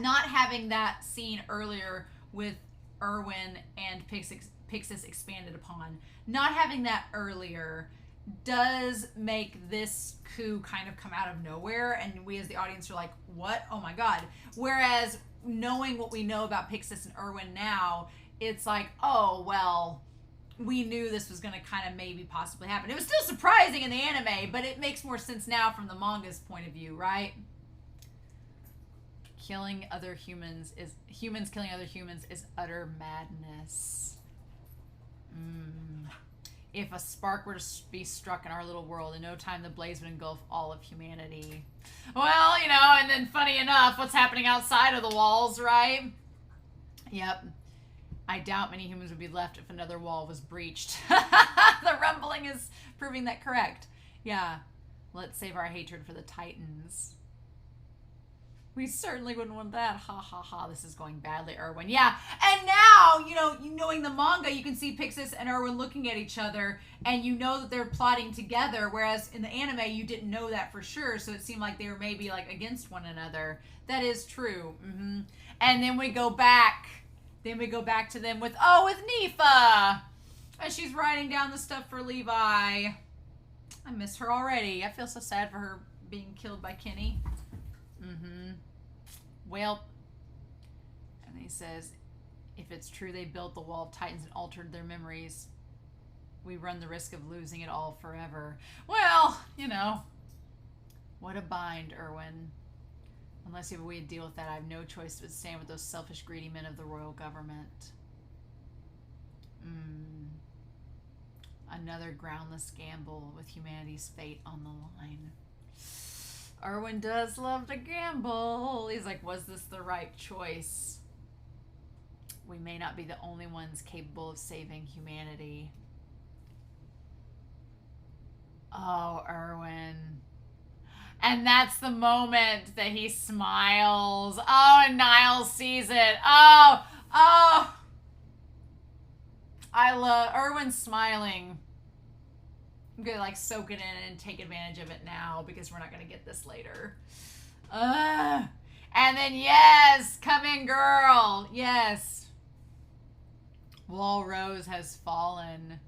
not having that scene earlier with Erwin and Pixis expanded upon, not having that earlier does make this coup kind of come out of nowhere, and we as the audience are like, what? Oh my God. Whereas knowing what we know about Pixis and Erwin now, it's like, oh, well, we knew this was going to kind of maybe possibly happen. It was still surprising in the anime, but it makes more sense now from the manga's point of view, right? Humans killing other humans is utter madness. If a spark were to be struck in our little world, in no time the blaze would engulf all of humanity. Well, you know, and then funny enough, what's happening outside of the walls, right? Yep. I doubt many humans would be left if another wall was breached. The rumbling is proving that correct. Yeah. Let's save our hatred for the Titans. We certainly wouldn't want that. Ha ha ha. This is going badly, Erwin. Yeah. And now, you know, knowing the manga, you can see Pixis and Erwin looking at each other, and you know that they're plotting together, whereas in the anime, you didn't know that for sure, so it seemed like they were maybe, like, against one another. That is true. And then we go back. To them with Nifa. And she's writing down the stuff for Levi. I miss her already. I feel so sad for her being killed by Kenny. Well, and he says, if it's true they built the wall of Titans and altered their memories, we run the risk of losing it all forever. Well, you know, what a bind, Erwin. Unless you have a way to deal with that, I have no choice but to stand with those selfish, greedy men of the royal government. Another groundless gamble with humanity's fate on the line. Erwin does love to gamble. He's like, was this the right choice? We may not be the only ones capable of saving humanity. Oh, Erwin. And that's the moment that he smiles. Oh, and Niles sees it. Oh. I love Erwin smiling. I'm gonna like soak it in and take advantage of it now because we're not gonna get this later. And then yes, come in, girl. Yes. Wall Rose has fallen.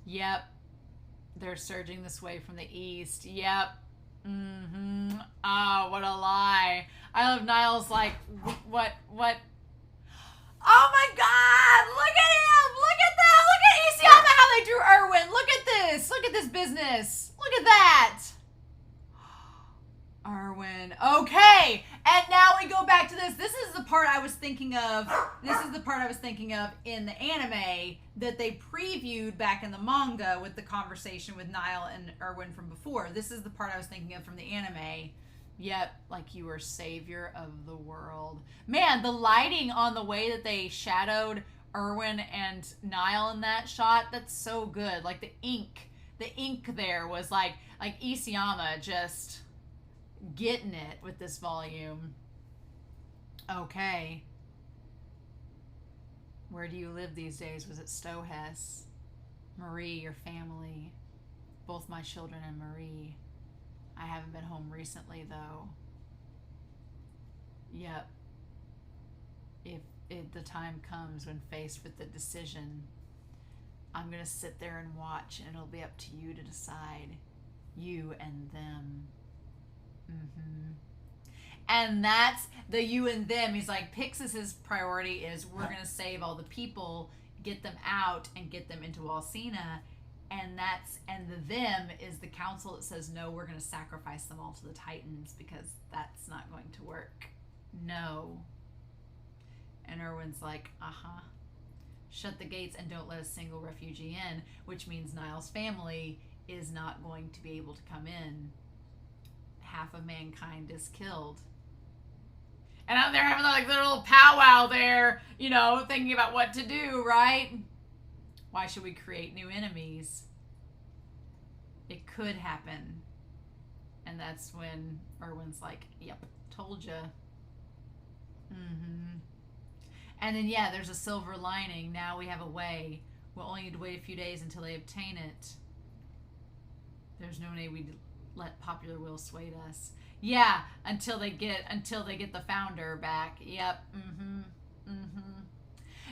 Yep. They're surging this way from the east. Yep. Oh, what a lie. I love Niles like, what? Oh my god! Look at him! Look at that! Look at Isiama how they drew Erwin! Look at this! Look at this business! Look at that! Erwin. Okay! And now we go back to this. This is the part I was thinking of. This is the part I was thinking of in the anime that they previewed back in the manga with the conversation with Niall and Erwin from before. This is the part I was thinking of from the anime. Yep, like you were savior of the world. Man, the lighting on the way that they shadowed Erwin and Niall in that shot, that's so good. Like the ink there was like Isayama just getting it with this volume. Okay. Where do you live these days? Was it Stohess? Marie, your family. Both my children and Marie. I haven't been home recently, though. Yep. If the time comes when faced with the decision, I'm going to sit there and watch, and it'll be up to you to decide. You and them. And that's the you and them. He's like, Pixis's priority is we're going to save all the people, get them out, and get them into Alcina. And the them is the council that says, no, we're going to sacrifice them all to the Titans because that's not going to work. No. And Erwin's like, shut the gates and don't let a single refugee in, which means Niall's family is not going to be able to come in. Half of mankind is killed. And out there having like their little powwow there, you know, thinking about what to do, right? Why should we create new enemies? It could happen. And that's when Erwin's like, yep, told ya. And then, yeah, there's a silver lining. Now we have a way. We'll only need to wait a few days until they obtain it. There's no way we'd let popular will sway us. Yeah, until they get the founder back. Yep.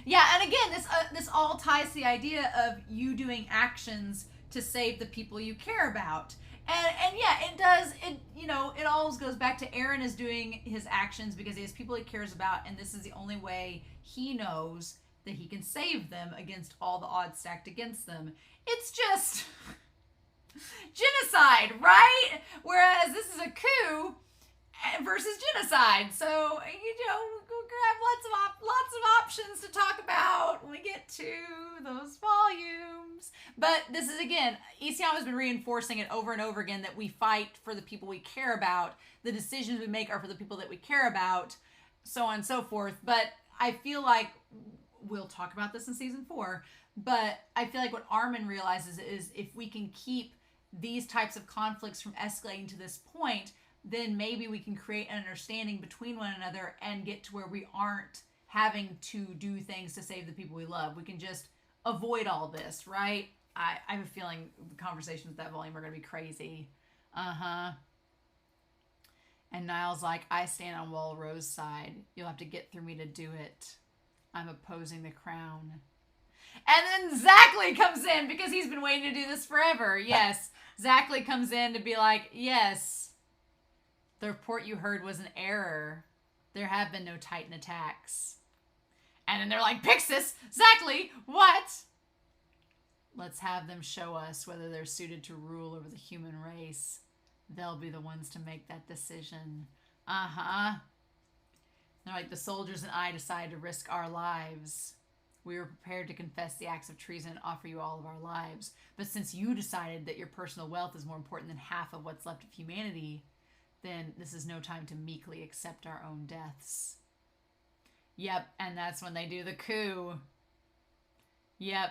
Yeah, and again, this all ties to the idea of you doing actions to save the people you care about. And yeah, it does. It always goes back to Eren is doing his actions because he has people he cares about, and this is the only way he knows that he can save them against all the odds stacked against them. It's just genocide, right? Whereas this is a coup versus genocide. So, we'll have lots of options to talk about when we get to those volumes. But this is, again, Isayama has been reinforcing it over and over again that we fight for the people we care about. The decisions we make are for the people that we care about, so on and so forth. But I feel like we'll talk about this in season 4. But I feel like what Armin realizes is if we can keep these types of conflicts from escalating to this point, then maybe we can create an understanding between one another and get to where we aren't having to do things to save the people we love. We can just avoid all this, right? I have a feeling the conversations with that volume are going to be crazy. And Niall's like, I stand on Wall Rose's side. You'll have to get through me to do it. I'm opposing the crown. And then Zackley comes in because he's been waiting to do this forever. Yes, Zackley comes in to be like, yes, the report you heard was an error. There have been no Titan attacks. And then they're like, Pixis, Zackley, what? Let's have them show us whether they're suited to rule over the human race. They'll be the ones to make that decision. They're like, the soldiers and I decide to risk our lives. We were prepared to confess the acts of treason and offer you all of our lives. But since you decided that your personal wealth is more important than half of what's left of humanity, then this is no time to meekly accept our own deaths. Yep, and that's when they do the coup. Yep.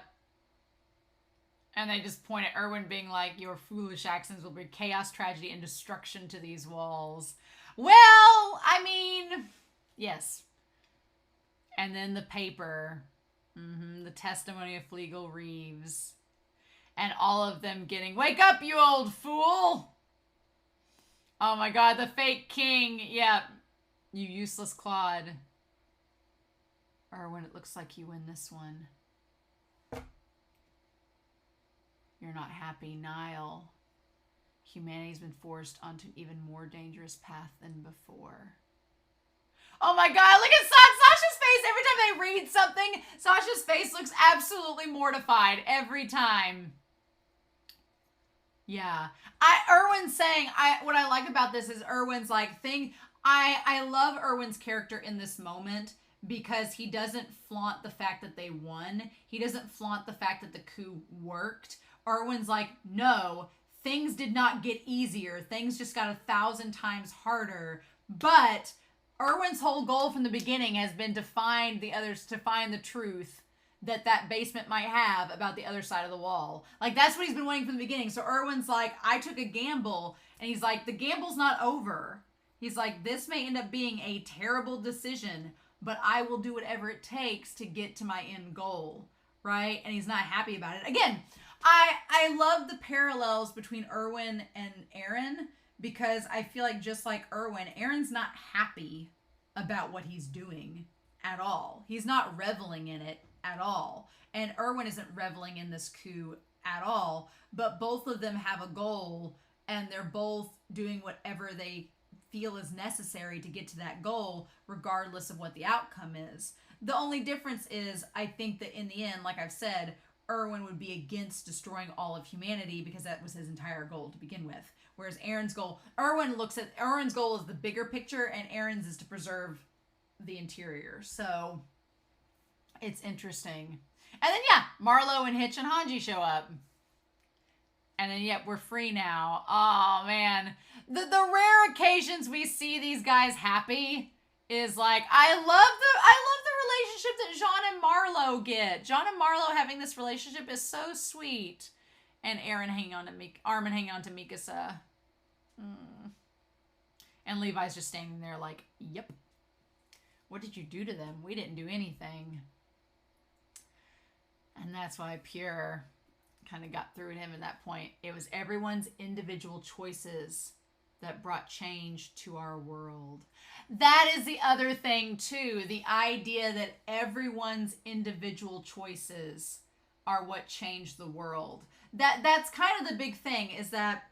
And they just point at Erwin being like, your foolish actions will bring chaos, tragedy, and destruction to these walls. Well, I mean, yes. And then the paper. The testimony of Flegel Reeves. And all of them getting, wake up, you old fool! Oh my god, the fake king. Yep. You useless clod. Erwin, it looks like you win this one. You're not happy, Niall. Humanity's been forced onto an even more dangerous path than before. Oh my god, look at Sasha's face. Every time they read something, Sasha's face looks absolutely mortified every time. Yeah. Erwin's saying, what I like about this is Erwin's like, I love Erwin's character in this moment because he doesn't flaunt the fact that they won. He doesn't flaunt the fact that the coup worked. Erwin's like, no, things did not get easier. Things just got 1,000 times harder. But Erwin's whole goal from the beginning has been to find the truth that basement might have about the other side of the wall. Like, that's what he's been wanting from the beginning. So Erwin's like, I took a gamble, and he's like, the gamble's not over. He's like, this may end up being a terrible decision, but I will do whatever it takes to get to my end goal, right? And he's not happy about it. Again, I love the parallels between Erwin and Eren, because I feel like just like Erwin, Eren's not happy about what he's doing at all. He's not reveling in it at all. And Erwin isn't reveling in this coup at all, but both of them have a goal, and they're both doing whatever they feel is necessary to get to that goal, regardless of what the outcome is. The only difference is, I think that in the end, like I've said, Erwin would be against destroying all of humanity because that was his entire goal to begin with. Whereas Eren's goal is the bigger picture, and Eren's is to preserve the interior. So it's interesting. And then, yeah, Marlo and Hitch and Hanji show up. And then, yep, we're free now. Oh, man. The rare occasions we see these guys happy is like, I love the relationship that Jean and Marlo get. Jean and Marlo having this relationship is so sweet. And Armin hanging on to Mikasa. And Levi's just standing there like, yep. What did you do to them? We didn't do anything. And that's why Pure kind of got through to him at that point. It was everyone's individual choices that brought change to our world. That is the other thing too. The idea that everyone's individual choices are what changed the world. That's kind of the big thing, is that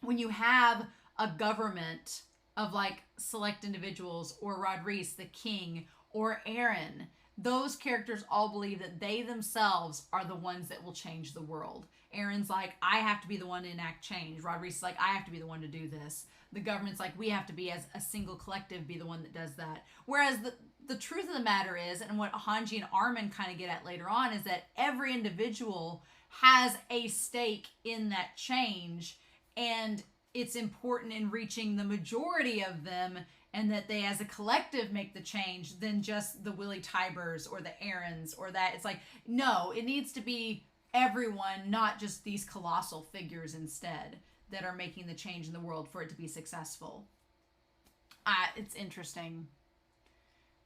when you have a government of like select individuals, or Rodriguez, the king, or Eren, those characters all believe that they themselves are the ones that will change the world. Eren's like, I have to be the one to enact change. Rodriguez is like, I have to be the one to do this. The government's like, we have to be, as a single collective, be the one that does that. Whereas the truth of the matter is, and what Hanji and Armin kind of get at later on, is that every individual has a stake in that change, and it's important in reaching the majority of them, and that they as a collective make the change, than just the Willie Tybers or the Erens or that. It's like, no, it needs to be everyone, not just these colossal figures instead, that are making the change in the world for it to be successful. It's interesting.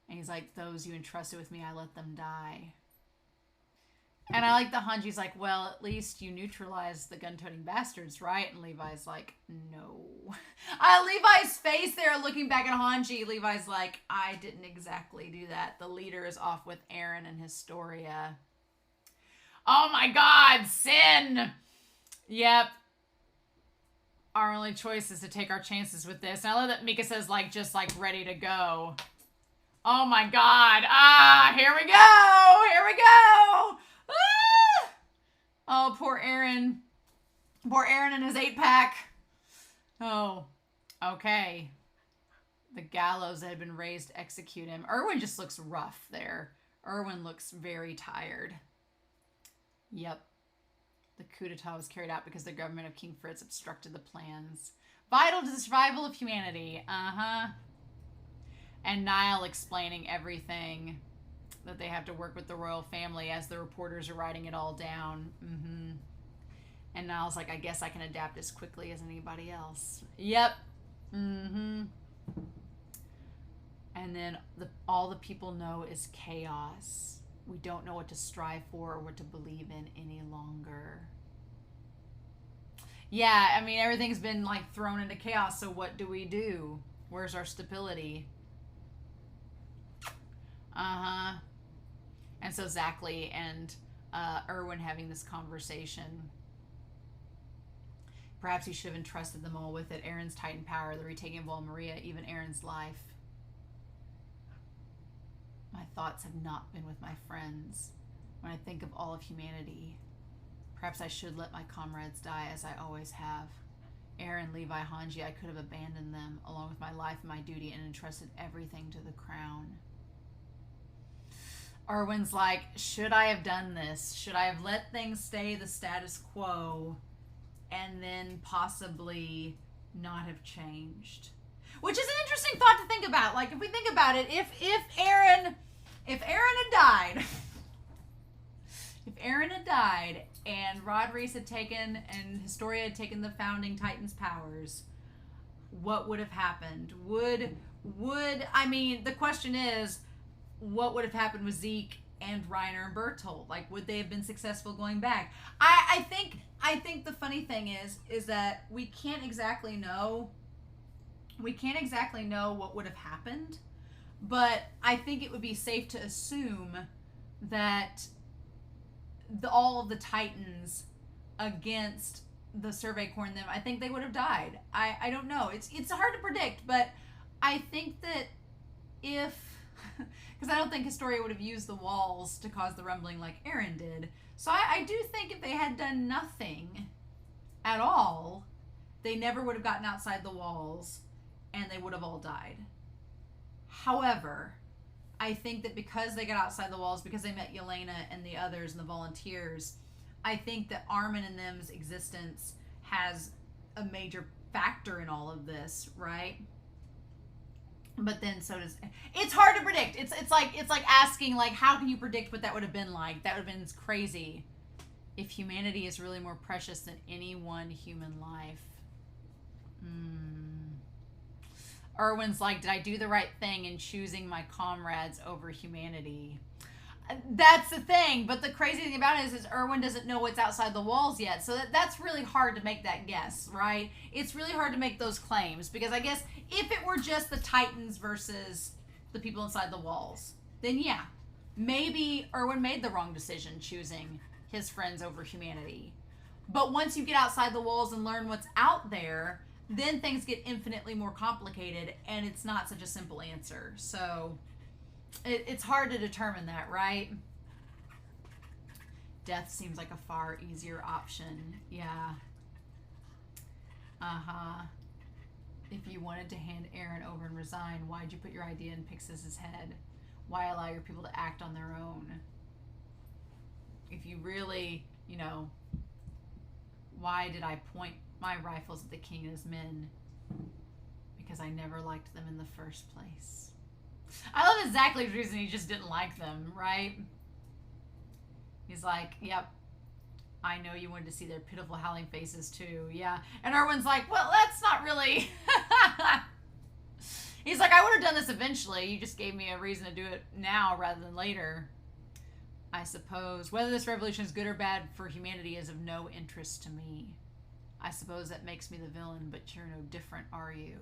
And he's like, those you entrusted with me, I let them die. And I like the Hanji's like, well, at least you neutralized the gun-toting bastards, right? And Levi's like, no. Levi's face there looking back at Hanji. Levi's like, I didn't exactly do that. The leader is off with Eren and Historia. Oh my god, Sin! Yep. Our only choice is to take our chances with this. And I love that Mikasa's like, just like ready to go. Oh my god. Here we go! Here we go! Ah! Oh, poor Eren. Poor Eren and his 8-pack. Oh, okay. The gallows that had been raised to execute him. Erwin just looks rough there. Erwin looks very tired. Yep. The coup d'etat was carried out because the government of King Fritz obstructed the plans. Vital to the survival of humanity. Uh-huh. And Niall explaining everything, that they have to work with the royal family as the reporters are writing it all down. Mm-hmm. And Niall's like, I guess I can adapt as quickly as anybody else. Yep. Mm-hmm. And then all the people know is chaos. We don't know what to strive for or what to believe in any longer. Yeah, I mean, everything's been like thrown into chaos, so what do? Where's our stability? Uh-huh. And so Zackley and Erwin having this conversation. Perhaps he should have entrusted them all with it. Eren's Titan power, the retaking of Maria, even Eren's life. My thoughts have not been with my friends. When I think of all of humanity, perhaps I should let my comrades die as I always have. Eren, Levi, Hanji, I could have abandoned them along with my life and my duty and entrusted everything to the crown. Erwin's like, should I have done this? Should I have let things stay the status quo and then possibly not have changed? Which is an interesting thought to think about. Like, if we think about it, if Eren had died, if Eren had died and Rod Reese had taken and Historia had taken the founding Titans powers, what would have happened? I mean, the question is, what would have happened with Zeke and Reiner and Bertolt? Like, would they have been successful going back? I think the funny thing is that we can't exactly know. We can't exactly know what would have happened, but I think it would be safe to assume that all of the Titans against the Survey Corps and them, I think they would have died. I don't know. It's hard to predict, but I think that if, because I don't think Historia would have used the walls to cause the rumbling like Eren did. So I do think if they had done nothing at all, they never would have gotten outside the walls and they would have all died. However, I think that because they got outside the walls, because they met Yelena and the others and the volunteers, I think that Armin and them's existence has a major factor in all of this, right? But then so does, it's hard to predict. It's like asking, like, how can you predict what that would have been like? That would have been crazy. If humanity is really more precious than any one human life. Erwin's like, did I do the right thing in choosing my comrades over humanity? That's the thing. But the crazy thing about it is Erwin doesn't know what's outside the walls yet. So that's really hard to make that guess, right? It's really hard to make those claims. Because I guess if it were just the Titans versus the people inside the walls, then yeah, maybe Erwin made the wrong decision choosing his friends over humanity. But once you get outside the walls and learn what's out there, then things get infinitely more complicated, and it's not such a simple answer. So it's hard to determine that, right? Death seems like a far easier option. Yeah. If you wanted to hand Eren over and resign, why'd you put your idea in Pixis's head? Why allow your people to act on their own? If you really, why did I point my rifles at the king and his men? Because I never liked them in the first place. I love exactly the reason he just didn't like them, right? He's like, yep, I know you wanted to see their pitiful howling faces too. Yeah. And Erwin's like, well, that's not really... He's like, I would have done this eventually. You just gave me a reason to do it now rather than later. I suppose whether this revolution is good or bad for humanity is of no interest to me. I suppose that makes me the villain, but you're no different, are you?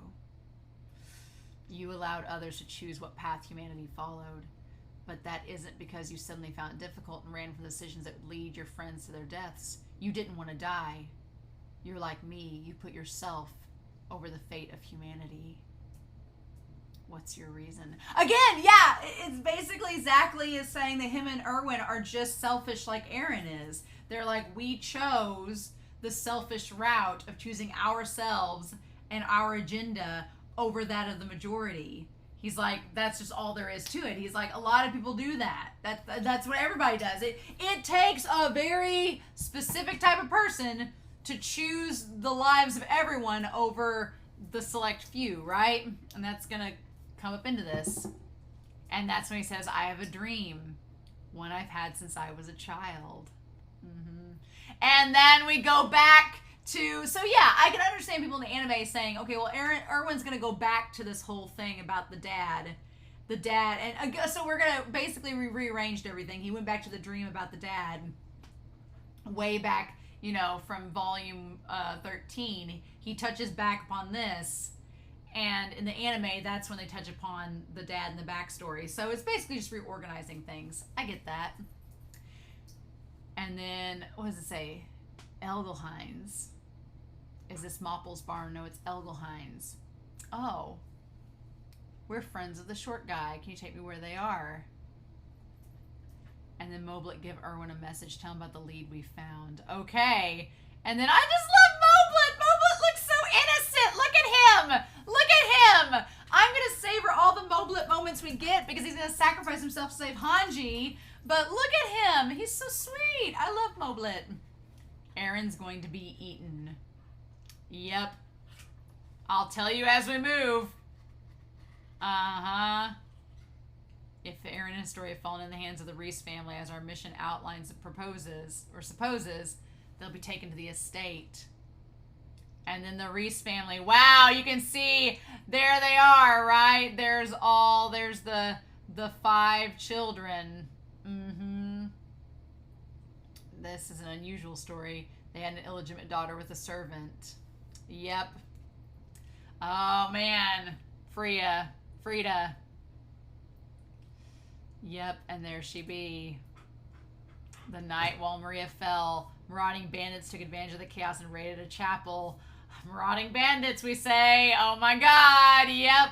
You allowed others to choose what path humanity followed, but that isn't because you suddenly found it difficult and ran from decisions that would lead your friends to their deaths. You didn't want to die. You're like me. You put yourself over the fate of humanity. What's your reason? Again, yeah, it's basically Zackley is saying that him and Erwin are just selfish like Eren is. They're like, we chose the selfish route of choosing ourselves and our agenda over that of the majority. He's like, that's just all there is to it. He's like, a lot of people do that. That's what everybody does. It takes a very specific type of person to choose the lives of everyone over the select few, right? And that's going to come up into this. And that's when he says, I have a dream, one I've had since I was a child. And then we go back to, so yeah, I can understand people in the anime saying, okay, well, Erwin's going to go back to this whole thing about the dad, and so we're going to basically rearranged everything. He went back to the dream about the dad way back, you know, from volume 13. He touches back upon this, and in the anime, that's when they touch upon the dad and the backstory. So it's basically just reorganizing things. I get that. And then, what does it say? Elgelheinz. Is this Moppel's barn? No, it's Elgelheinz. Oh. We're friends of the short guy. Can you take me where they are? And then Moblet give Erwin a message. Tell him about the lead we found. Okay. And then I just love Moblet. Moblet looks so innocent. Look at him. Look at him. I'm going to savor all the Moblet moments we get because he's going to sacrifice himself to save Hanji. But look at him. He's so sweet. I love Moblet. Eren's going to be eaten. Yep. I'll tell you as we move. Uh-huh. If Eren and his story have fallen in the hands of the Reese family as our mission outlines and supposes, they'll be taken to the estate. And then the Reese family, wow, you can see, there they are, right? There's the 5 children. This is an unusual story. They had an illegitimate daughter with a servant. Yep. Oh, man. Frida. Yep, and there she be. The night while Maria fell, marauding bandits took advantage of the chaos and raided a chapel. Marauding bandits, we say. Oh, my God. Yep.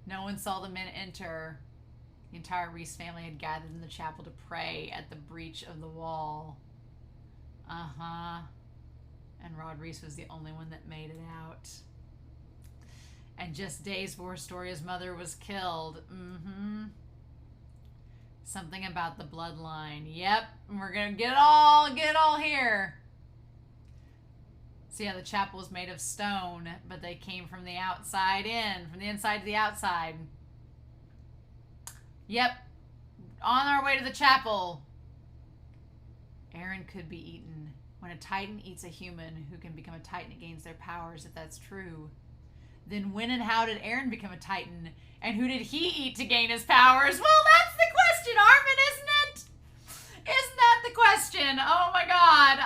No one saw the men enter. The entire Reese family had gathered in the chapel to pray at the breach of the wall. And Rod Reese was the only one that made it out. And just days before Storia's mother was killed. Something about the bloodline. Yep. We're going to get it all here. So yeah, the chapel was made of stone, but they came from the outside in. From the inside to the outside. Yep. On our way to the chapel. Eren could be eaten. When a Titan eats a human who can become a Titan, it gains their powers, if that's true. Then when and how did Eren become a Titan? And who did he eat to gain his powers? Well, that's the question, Armin, isn't it? Isn't that the question? Oh my God.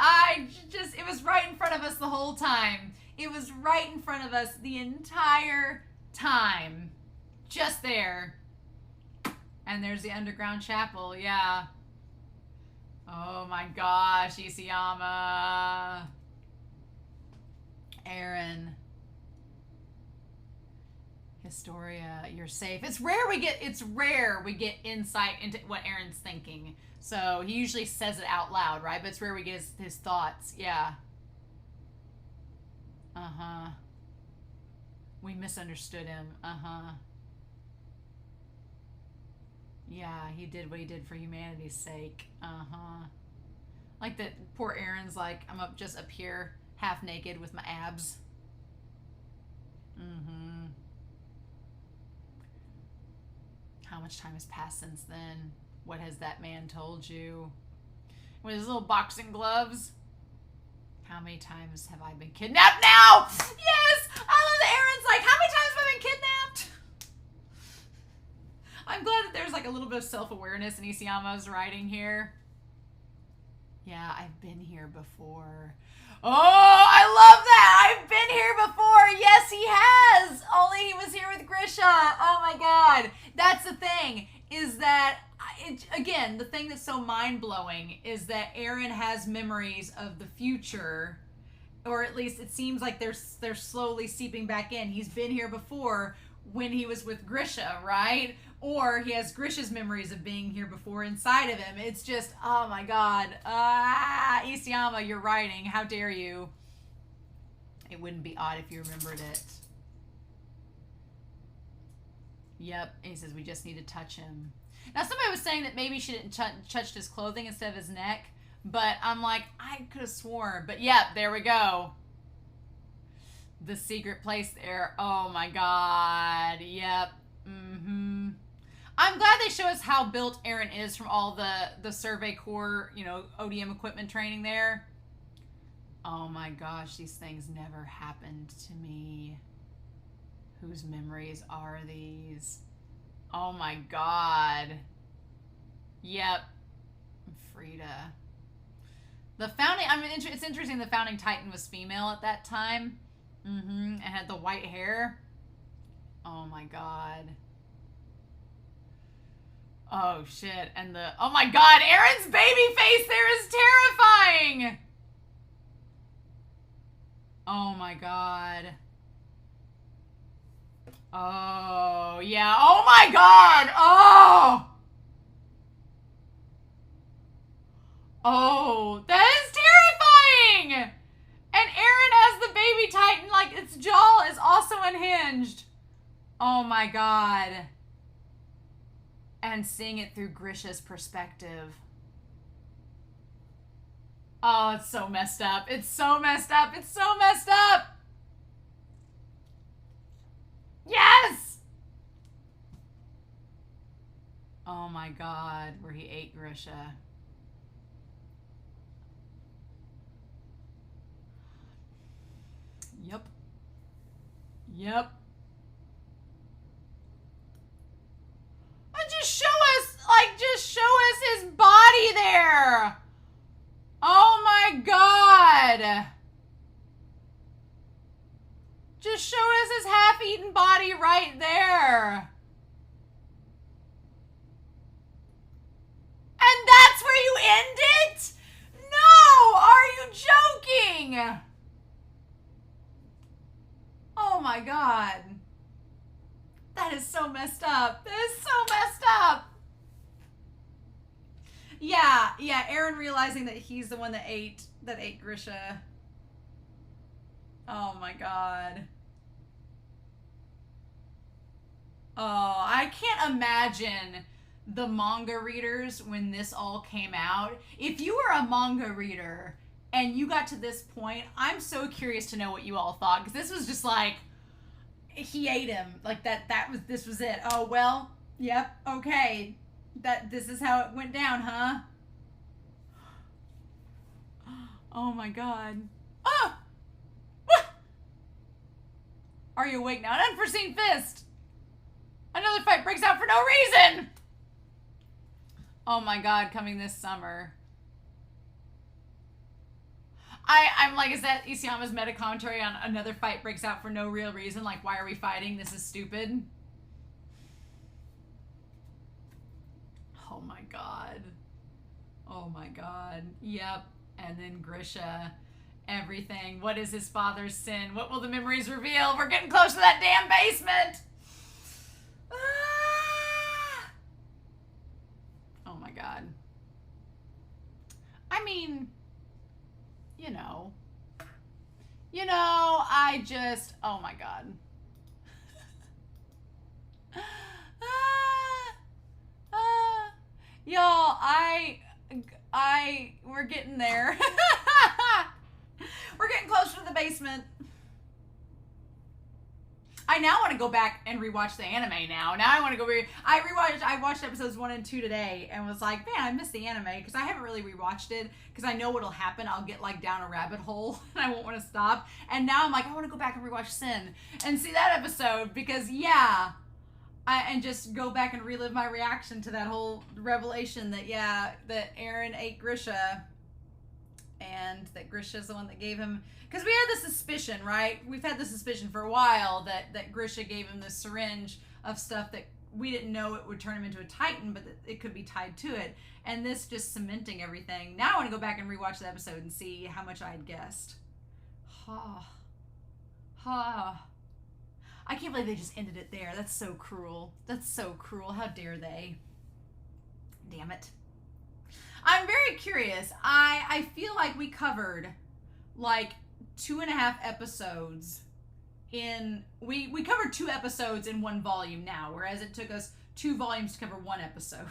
It was right in front of us the whole time. It was right in front of us the entire time. Just there. And there's the underground chapel, yeah. Oh my gosh, Isayama. Eren. Historia, you're safe. It's rare we get insight into what Eren's thinking. So he usually says it out loud, right? But it's rare we get his thoughts. Yeah. We misunderstood him. Yeah, he did what he did for humanity's sake. Like that poor Eren's like, I'm just up here, half naked with my abs. How much time has passed since then? What has that man told you? With his little boxing gloves? How many times have I been kidnapped now? Yes! I love that Eren's like, how many times have I been kidnapped? I'm glad that there's like a little bit of self-awareness in Isayama's writing here. Yeah, I've been here before. Oh, I love that! I've been here before! Yes, he has! Only he was here with Grisha! Oh my God! That's the thing, is that, again, the thing that's so mind-blowing is that Eren has memories of the future, or at least it seems like they're slowly seeping back in. He's been here before when he was with Grisha, right? Or he has Grisha's memories of being here before inside of him. It's just, oh my God. Isayama, you're writing. How dare you? It wouldn't be odd if you remembered it. Yep. And he says, we just need to touch him. Now, somebody was saying that maybe she didn't touch his clothing instead of his neck. But I'm like, I could have sworn. But yep, there we go. The secret place there. Oh my god. Yep. Mm-hmm. I'm glad they show us how built Eren is from all the Survey Corps, you know, ODM equipment training there. Oh my gosh, these things never happened to me. Whose memories are these? Oh my god. Yep. Frida. The founding, I mean, it's interesting the founding Titan was female at that time. Mm-hmm. And had the white hair. Oh my god. Oh shit. And the, oh my god, Eren's baby face there is terrifying. Oh my god. Oh, yeah. Oh my god. Oh. Oh, that is terrifying. And Eren as the baby Titan, like its jaw is also unhinged. Oh my god. And seeing it through Grisha's perspective. Oh, it's so messed up. It's so messed up. It's so messed up. Yes! Oh my god, where he ate Grisha. Yep. Yep. And just show us his body there. Oh my god. Just show us his half-eaten body right there. And that's where you end it? No! Are you joking? Oh my god. That is so messed up. That is so messed up. Yeah, Eren realizing that he's the one that ate Grisha. Oh my god. Oh, I can't imagine the manga readers when this all came out. If you were a manga reader and you got to this point, I'm so curious to know what you all thought, because this was just like, he ate him. Like this was it. Oh, well, yep, okay. This is how it went down, huh? Oh my god. Oh! What? Are you awake now? An unforeseen fist! Another fight breaks out for no reason! Oh my god, coming this summer. I'm like, is that Isayama's meta commentary on another fight breaks out for no real reason? Like, why are we fighting? This is stupid. Oh my god. Oh my god. Yep. And then Grisha. Everything. What is his father's sin? What will the memories reveal? We're getting close to that damn basement. Ah! Oh my god. I mean, you know, I just, oh my god. Y'all, we're getting there. We're getting closer to the basement. I now want to go back and rewatch the anime now. Now I want to go I watched episodes 1 and 2 today and was like, man, I missed the anime, because I haven't really rewatched it because I know what'll happen. I'll get like down a rabbit hole and I won't want to stop. And now I'm like, I want to go back and rewatch Sin and see that episode, because and just go back and relive my reaction to that whole revelation that that Eren ate Grisha, and that Grisha's the one that gave him, because we had the suspicion, right? We've had the suspicion for a while that Grisha gave him this syringe of stuff that we didn't know it would turn him into a Titan, but that it could be tied to it. And this just cementing everything. Now I want to go back and rewatch the episode and see how much I had guessed. I can't believe they just ended it there. That's so cruel. That's so cruel. How dare they? Damn it. I'm very curious. I feel like we covered like 2.5 episodes we covered 2 episodes in 1 volume now, whereas it took us 2 volumes to cover 1 episode.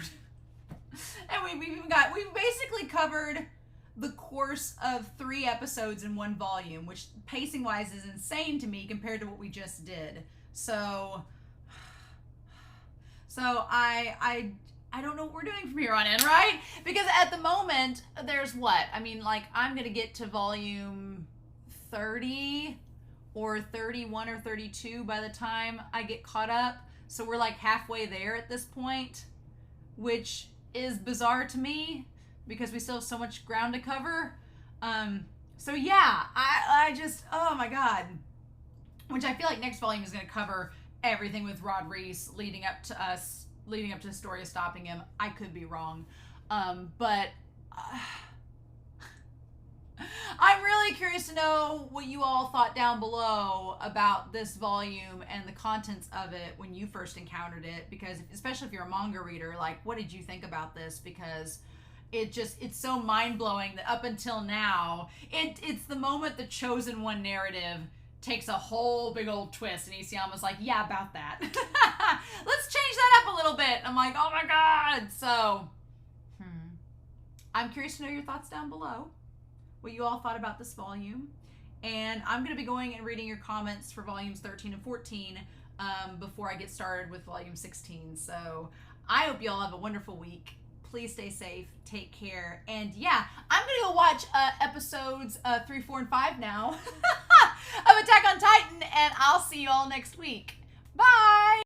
And we basically covered the course of 3 episodes in 1 volume, which pacing wise is insane to me compared to what we just did. So I don't know what we're doing from here on in, right? Because at the moment, there's what? I mean, like, I'm going to get to volume 30 or 31 or 32 by the time I get caught up. So we're like halfway there at this point, which is bizarre to me because we still have so much ground to cover. So yeah, I just, oh my God. Which I feel like next volume is going to cover everything with Rod Reese leading up to the story of stopping him. I could be wrong. But I'm really curious to know what you all thought down below about this volume and the contents of it when you first encountered it, because especially if you're a manga reader, like, what did you think about this? Because it's so mind-blowing that up until now, it's the moment the Chosen One narrative takes a whole big old twist, and Isayama's like, yeah, about that. Let's change that up a little bit. I'm like, oh my God. So, I'm curious to know your thoughts down below, what you all thought about this volume. And I'm going to be going and reading your comments for volumes 13 and 14 before I get started with volume 16. So, I hope you all have a wonderful week. Please stay safe, take care, and yeah, I'm gonna go watch episodes 3, 4, and 5 now of Attack on Titan, and I'll see you all next week. Bye!